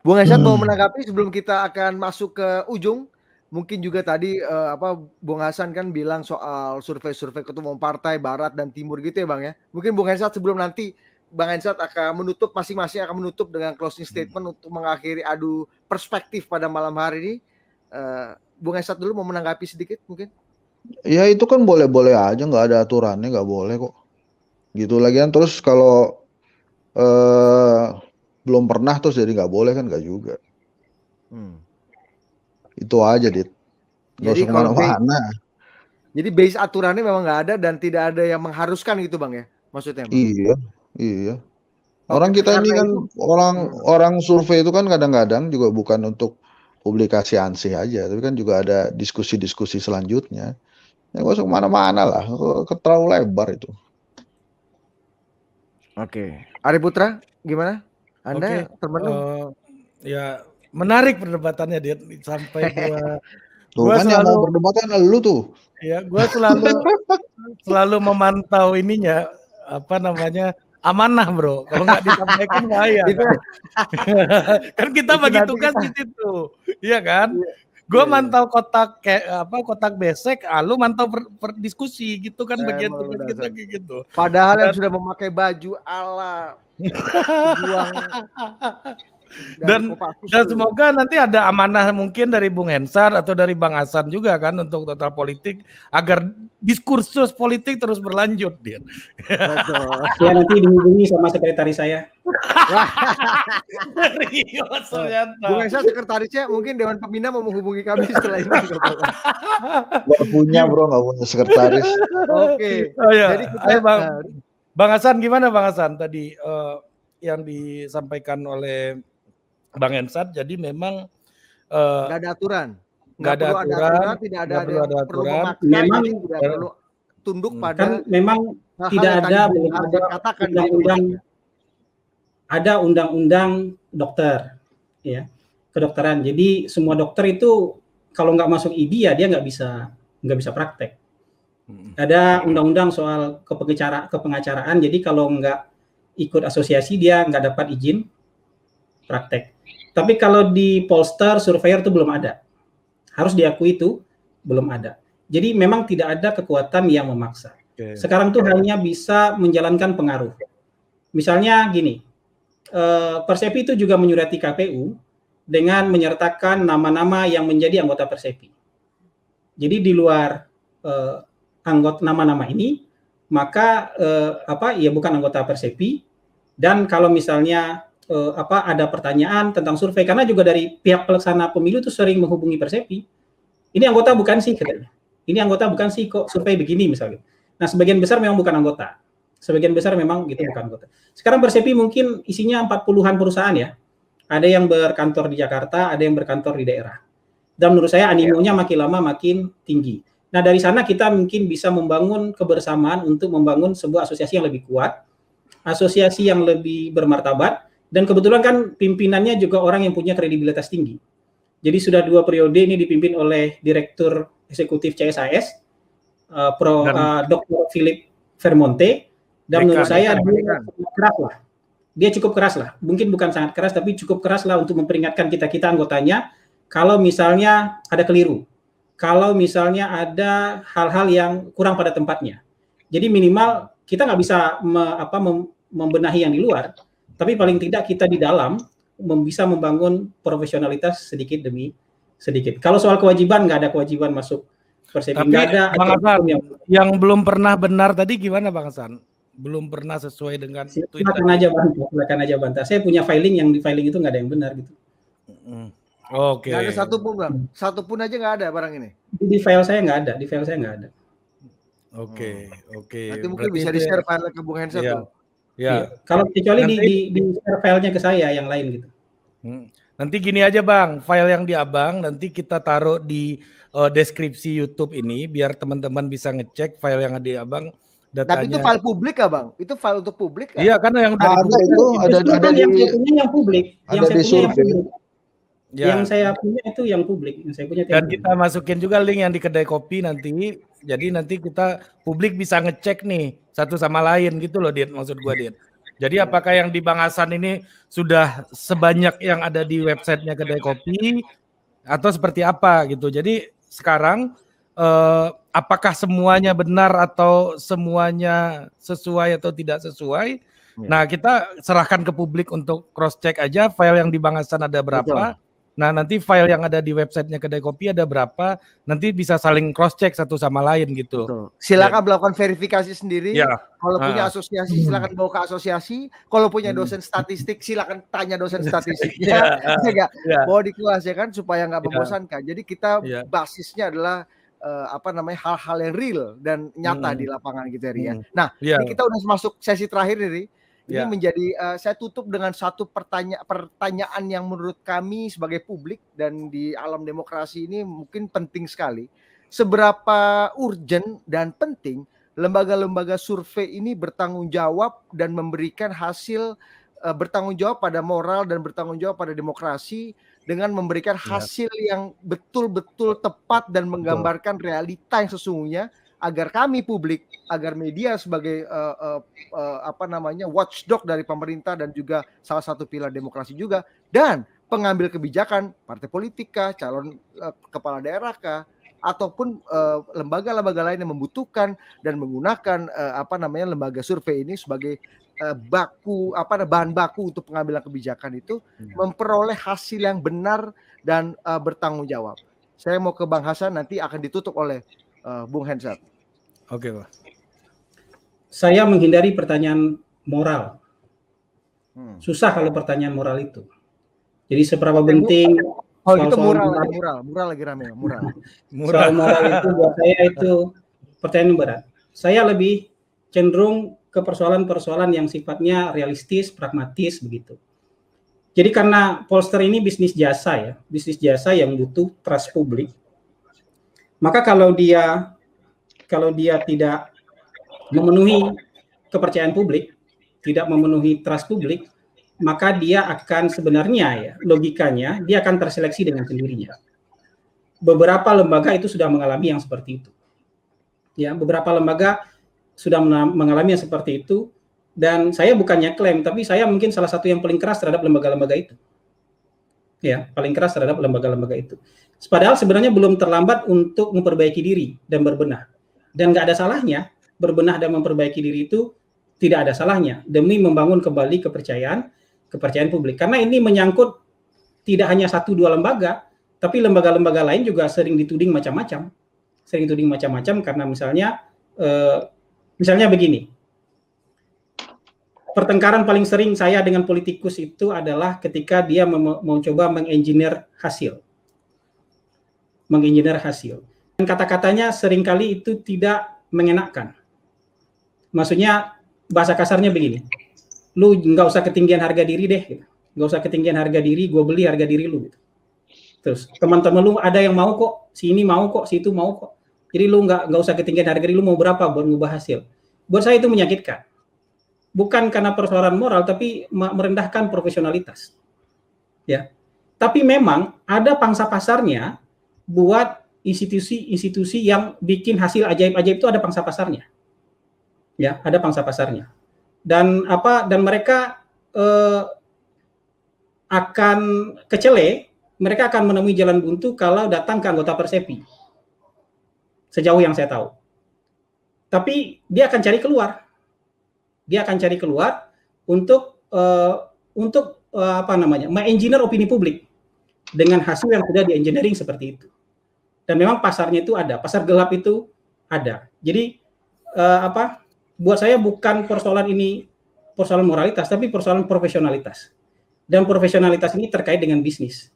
Bung Hasan mau menanggapi sebelum kita akan masuk ke ujung. Mungkin juga tadi Bung Hasan kan bilang soal survei-survei ketua umum partai Barat dan Timur gitu ya Bang ya. Mungkin Bung Hensat sebelum nanti Bang Hensat akan menutup, masing-masing akan menutup dengan closing statement untuk mengakhiri adu perspektif pada malam hari ini. Bung Hensat dulu mau menanggapi sedikit mungkin? Ya itu kan boleh-boleh aja, nggak ada aturannya, nggak boleh kok. Gitu lagian terus kalau belum pernah terus jadi nggak boleh kan nggak juga. Itu aja, Dit. Nggak usah kemana-mana. Jadi base aturannya memang nggak ada dan tidak ada yang mengharuskan gitu Bang ya? Maksudnya Bang? Iya. Orang kita ini kan orang survei itu kan kadang-kadang juga bukan untuk publikasi ansih aja, tapi kan juga ada diskusi-diskusi selanjutnya. Ya nggak usah kemana-mana lah, terlalu lebar itu. Oke. Ari Putra, gimana? Anda termenung? Ya menarik perdebatannya dia sampai gua kan yang mau berdebat kan lu tuh. Ya, gua selalu memantau ininya amanah bro. Kalau nggak disampaikan bahaya. Kan kita bagi tugas di situ, iya kan? Gue mantau kotak besek, lu mantau berdiskusi gitu kan bagian tugas kita gitu. Padahal yang sudah memakai baju ala dan semoga nanti ada amanah mungkin dari Bung Hensat atau dari Bang Hasan juga kan untuk Total Politik agar diskursus politik terus berlanjut dia. Ya nanti dihubungi sama sekretaris saya. Serius ternyata. Bung Hensat sekretarisnya mungkin Dewan Pembina mau menghubungi kami setelah ini. Gak punya bro, gak punya sekretaris. Oke. Jadi kita Bang Hasan gimana Bang Hasan tadi yang disampaikan oleh Bang Hensat, jadi memang nggak ada aturan, tidak ada aturan, memang tidak perlu tunduk pada. Kan memang tidak ada undang-undang dokter, ya kedokteran. Jadi semua dokter itu kalau nggak masuk IDI ya dia nggak bisa praktek. Ada undang-undang soal kepengacaraan. Jadi kalau nggak ikut asosiasi dia nggak dapat izin praktek. Tapi kalau di pollster, surveyor itu belum ada. Harus diakui itu belum ada. Jadi memang tidak ada kekuatan yang memaksa. Sekarang tuh hanya bisa menjalankan pengaruh. Misalnya gini, Persepi itu juga menyurati KPU dengan menyertakan nama-nama yang menjadi anggota Persepi. Jadi di luar anggota nama-nama ini, maka bukan anggota Persepi. Dan kalau misalnya ada pertanyaan tentang survei, karena juga dari pihak pelaksana pemilu itu sering menghubungi Persepi, ini anggota bukan sih katanya, ini anggota bukan sih kok survei begini misalnya. Nah sebagian besar memang bukan anggota, sebagian besar memang gitu bukan anggota. Sekarang Persepi mungkin isinya 40-an perusahaan ya, ada yang berkantor di Jakarta, ada yang berkantor di daerah, dan menurut saya animonya makin lama makin tinggi. Nah dari sana kita mungkin bisa membangun kebersamaan untuk membangun sebuah asosiasi yang lebih kuat, asosiasi yang lebih bermartabat. Dan kebetulan kan pimpinannya juga orang yang punya kredibilitas tinggi. Jadi sudah 2 periode ini dipimpin oleh Direktur Eksekutif CSIS, Dr. Philip Vermonte, dan menurut saya dia cukup keras lah. Mungkin bukan sangat keras, tapi cukup keras lah untuk memperingatkan kita anggotanya, kalau misalnya ada keliru, kalau misalnya ada hal-hal yang kurang pada tempatnya. Jadi minimal kita nggak bisa membenahi yang di luar, tapi paling tidak kita di dalam bisa membangun profesionalitas sedikit demi sedikit. Kalau soal kewajiban, nggak ada kewajiban masuk Persepi. Nggak ada. Bang Hasan, yang belum pernah benar tadi gimana Bang Hasan? Belum pernah sesuai dengan itu. Silakan aja bantah. Saya punya filing, yang di filing itu nggak ada yang benar gitu. Oke. Nggak ada satupun Bang. Satupun aja nggak ada barang ini. Di file saya nggak ada. Oke. Nanti mungkin bisa di-share file ke Bung Hensat tuh. Ya. Kalau kecuali di share filenya ke saya yang lain gitu. Nanti gini aja Bang, file yang di Abang nanti kita taruh di deskripsi YouTube ini biar teman-teman bisa ngecek file yang ada di Abang datanya. Tapi itu file publik ya Bang? Itu file untuk publik kan? Iya, karena yang ada itu ada di yang saya punya yang publik, ada yang saya di punya yang survei. publik. Ya. Yang saya punya itu yang publik, yang saya punya. Dan kita masukin juga link yang di kedai kopi nanti. Jadi nanti kita publik bisa ngecek nih satu sama lain gitu loh, Dit, maksud gua, Dit. Jadi apakah yang di Bang Hasan ini sudah sebanyak yang ada di websitenya kedai kopi atau seperti apa gitu. Jadi sekarang apakah semuanya benar atau semuanya sesuai atau tidak sesuai? Nah, kita serahkan ke publik untuk cross check aja file yang di Bang Hasan ada berapa. Betul. Nah, nanti file yang ada di websitenya kedai kopi ada berapa, nanti bisa saling cross check satu sama lain gitu. Betul. Silakan melakukan verifikasi sendiri. Ya. Kalau punya asosiasi silakan bawa ke asosiasi. Kalau punya dosen statistik silakan tanya dosen statistiknya. Bawa di kelas ya kan supaya nggak membosankan. Jadi kita basisnya adalah hal-hal yang real dan nyata di lapangan gitu ya. Nah, ini kita udah masuk sesi terakhir nih. Ini menjadi saya tutup dengan satu pertanyaan yang menurut kami sebagai publik dan di alam demokrasi ini mungkin penting sekali. Seberapa urgent dan penting lembaga-lembaga survei ini bertanggung jawab dan memberikan hasil bertanggung jawab pada moral dan bertanggung jawab pada demokrasi dengan memberikan hasil yang betul-betul tepat dan menggambarkan realita yang sesungguhnya, agar kami publik, agar media sebagai watchdog dari pemerintah dan juga salah satu pilar demokrasi juga, dan pengambil kebijakan partai politik kah, calon kepala daerah kah, ataupun lembaga-lembaga lain yang membutuhkan dan menggunakan lembaga survei ini sebagai bahan baku untuk pengambilan kebijakan itu memperoleh hasil yang benar dan bertanggung jawab. Saya mau ke Bang Hasan, nanti akan ditutup oleh Bung Hensat. Oke, Pak. Saya menghindari pertanyaan moral. Susah kalau pertanyaan moral itu. Jadi seberapa penting itu moral lagi rame, moral. Soal moral itu buat saya itu pertanyaan berat. Saya lebih cenderung ke persoalan-persoalan yang sifatnya realistis, pragmatis begitu. Jadi karena pollster ini bisnis jasa yang butuh trust publik. Maka kalau dia tidak memenuhi kepercayaan publik, tidak memenuhi trust publik, maka dia akan sebenarnya logikanya dia akan terseleksi dengan sendirinya. Beberapa lembaga itu sudah mengalami yang seperti itu. Ya, beberapa lembaga sudah mengalami yang seperti itu, dan saya bukannya klaim, tapi saya mungkin salah satu yang paling keras terhadap lembaga-lembaga itu. Ya, paling keras terhadap lembaga-lembaga itu. Padahal sebenarnya belum terlambat untuk memperbaiki diri dan berbenah. Dan nggak ada salahnya berbenah dan memperbaiki diri itu, tidak ada salahnya demi membangun kembali kepercayaan publik. Karena ini menyangkut tidak hanya 1-2 lembaga, tapi lembaga-lembaga lain juga sering dituding macam-macam. Karena misalnya begini. Pertengkaran paling sering saya dengan politikus itu adalah ketika dia mau coba mengengineer hasil. Dan kata-katanya seringkali itu tidak mengenakan. Maksudnya bahasa kasarnya begini, lu nggak usah ketinggian harga diri deh, gitu. Nggak usah ketinggian harga diri, gue beli harga diri lu. Gitu. Terus teman-teman lu ada yang mau kok, si ini mau kok, si itu mau kok. Jadi lu nggak usah ketinggian harga diri, lu mau berapa buat ngubah hasil. Buat saya itu menyakitkan. Bukan karena persoalan moral, tapi merendahkan profesionalitas. Ya, tapi memang ada pangsa pasarnya buat institusi-institusi yang bikin hasil ajaib-ajaib itu ada pangsa pasarnya. Ya, ada pangsa pasarnya. Dan mereka akan kecele, mereka akan menemui jalan buntu kalau datang ke anggota Persepi. Sejauh yang saya tahu. Tapi dia akan cari keluar. Untuk mengengineer opini publik dengan hasil yang sudah di-engineering seperti itu. Dan memang pasarnya itu ada, pasar gelap itu ada. Jadi buat saya bukan persoalan ini persoalan moralitas, tapi persoalan profesionalitas. Dan profesionalitas ini terkait dengan bisnis.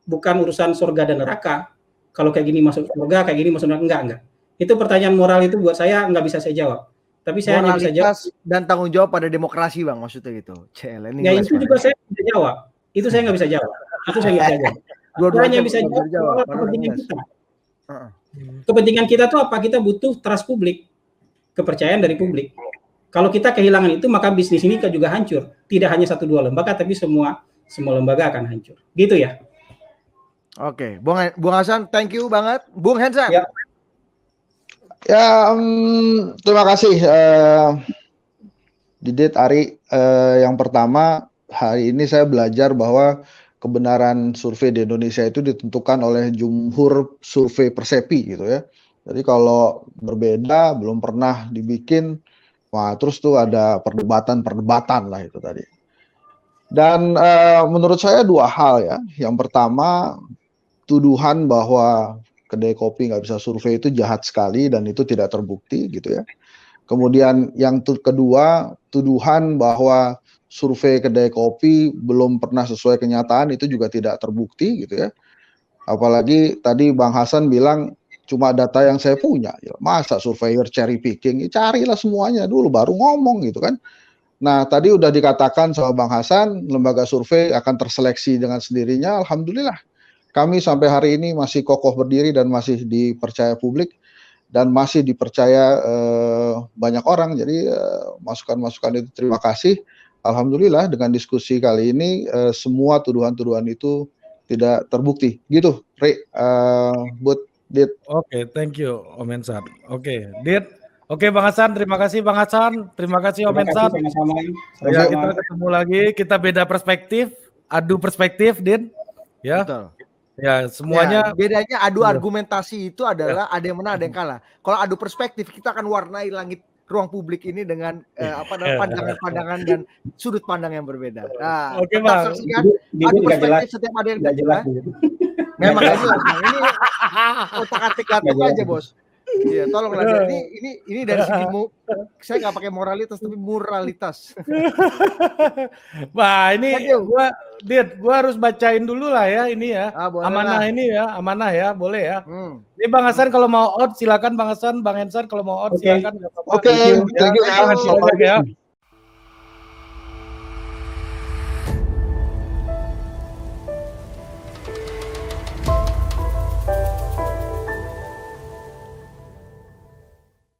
Bukan urusan surga dan neraka. Kalau kayak gini masuk surga, kayak gini masuk neraka, enggak. Itu pertanyaan moral itu buat saya nggak bisa saya jawab. Tapi saya hanya bisa jawab. Dan tanggung jawab pada demokrasi, Bang, maksudnya gitu. Ya itu juga saya bisa jawab. Itu saya nggak bisa jawab. Itu saya nggak bisa jawab. Dua-duanya Hanya bisa bisa jawab dijawab. kepentingan kita. Heeh. Kepentingan kita tuh apa? Kita butuh trust publik, kepercayaan dari publik. Kalau kita kehilangan itu, maka bisnis ini juga hancur. Tidak hanya 1-2 lembaga, tapi semua lembaga akan hancur. Gitu ya. Oke, Bung Hasan, thank you banget. Bung Hensan. Ya. Ya, terima kasih Didit, Ari. Yang pertama, hari ini saya belajar bahwa kebenaran survei di Indonesia itu ditentukan oleh jumhur survei Persepi gitu ya. Jadi kalau berbeda, belum pernah dibikin, wah terus tuh ada perdebatan lah itu tadi. Dan menurut saya 2 hal ya. Yang pertama, tuduhan bahwa kedai kopi nggak bisa survei itu jahat sekali dan itu tidak terbukti gitu ya. Kemudian yang kedua, tuduhan bahwa survei kedai kopi belum pernah sesuai kenyataan itu juga tidak terbukti gitu ya. Apalagi tadi Bang Hasan bilang cuma data yang saya punya. Masa surveyor cherry picking? Carilah semuanya dulu baru ngomong gitu kan. Nah tadi udah dikatakan sama Bang Hasan, lembaga survei akan terseleksi dengan sendirinya. Alhamdulillah kami sampai hari ini masih kokoh berdiri dan masih dipercaya publik dan masih dipercaya banyak orang. Jadi masukan-masukan itu terima kasih. Alhamdulillah dengan diskusi kali ini semua tuduhan-tuduhan itu tidak terbukti. Gitu, Ri, Bud, Dit. Oke, thank you Om Hensan. Oke, Dit. Oke, Bang Hasan, terima kasih Bang Hasan. Terima kasih Om Hensan. Sama-sama. Ya, kita ketemu lagi, kita beda perspektif, adu perspektif, Dit. Ya. Betul. Ya, semuanya bedanya adu argumentasi itu adalah ada yang menang, ada yang kalah. Kalau adu perspektif kita akan warnai langit ruang publik ini dengan pandangan-pandangan dan sudut pandang yang berbeda. Nah, oke, tetap Bang. saksikan adu perspektif setiap ada yang jelas. Memang gak jelas. Ini otak-atik gatuk aja, Bos. Iya, tolonglah. Ini dari segi saya nggak pakai moralitas tapi moralitas. Wah, ini gua harus bacain dulu lah ya ini ya. Amanah lah. Ini ya, amanah ya, boleh ya. Ini Bang Hasan kalau mau out silakan Bang Hasan, Bang Hensan kalau mau out silakan. Oke, thank you ya.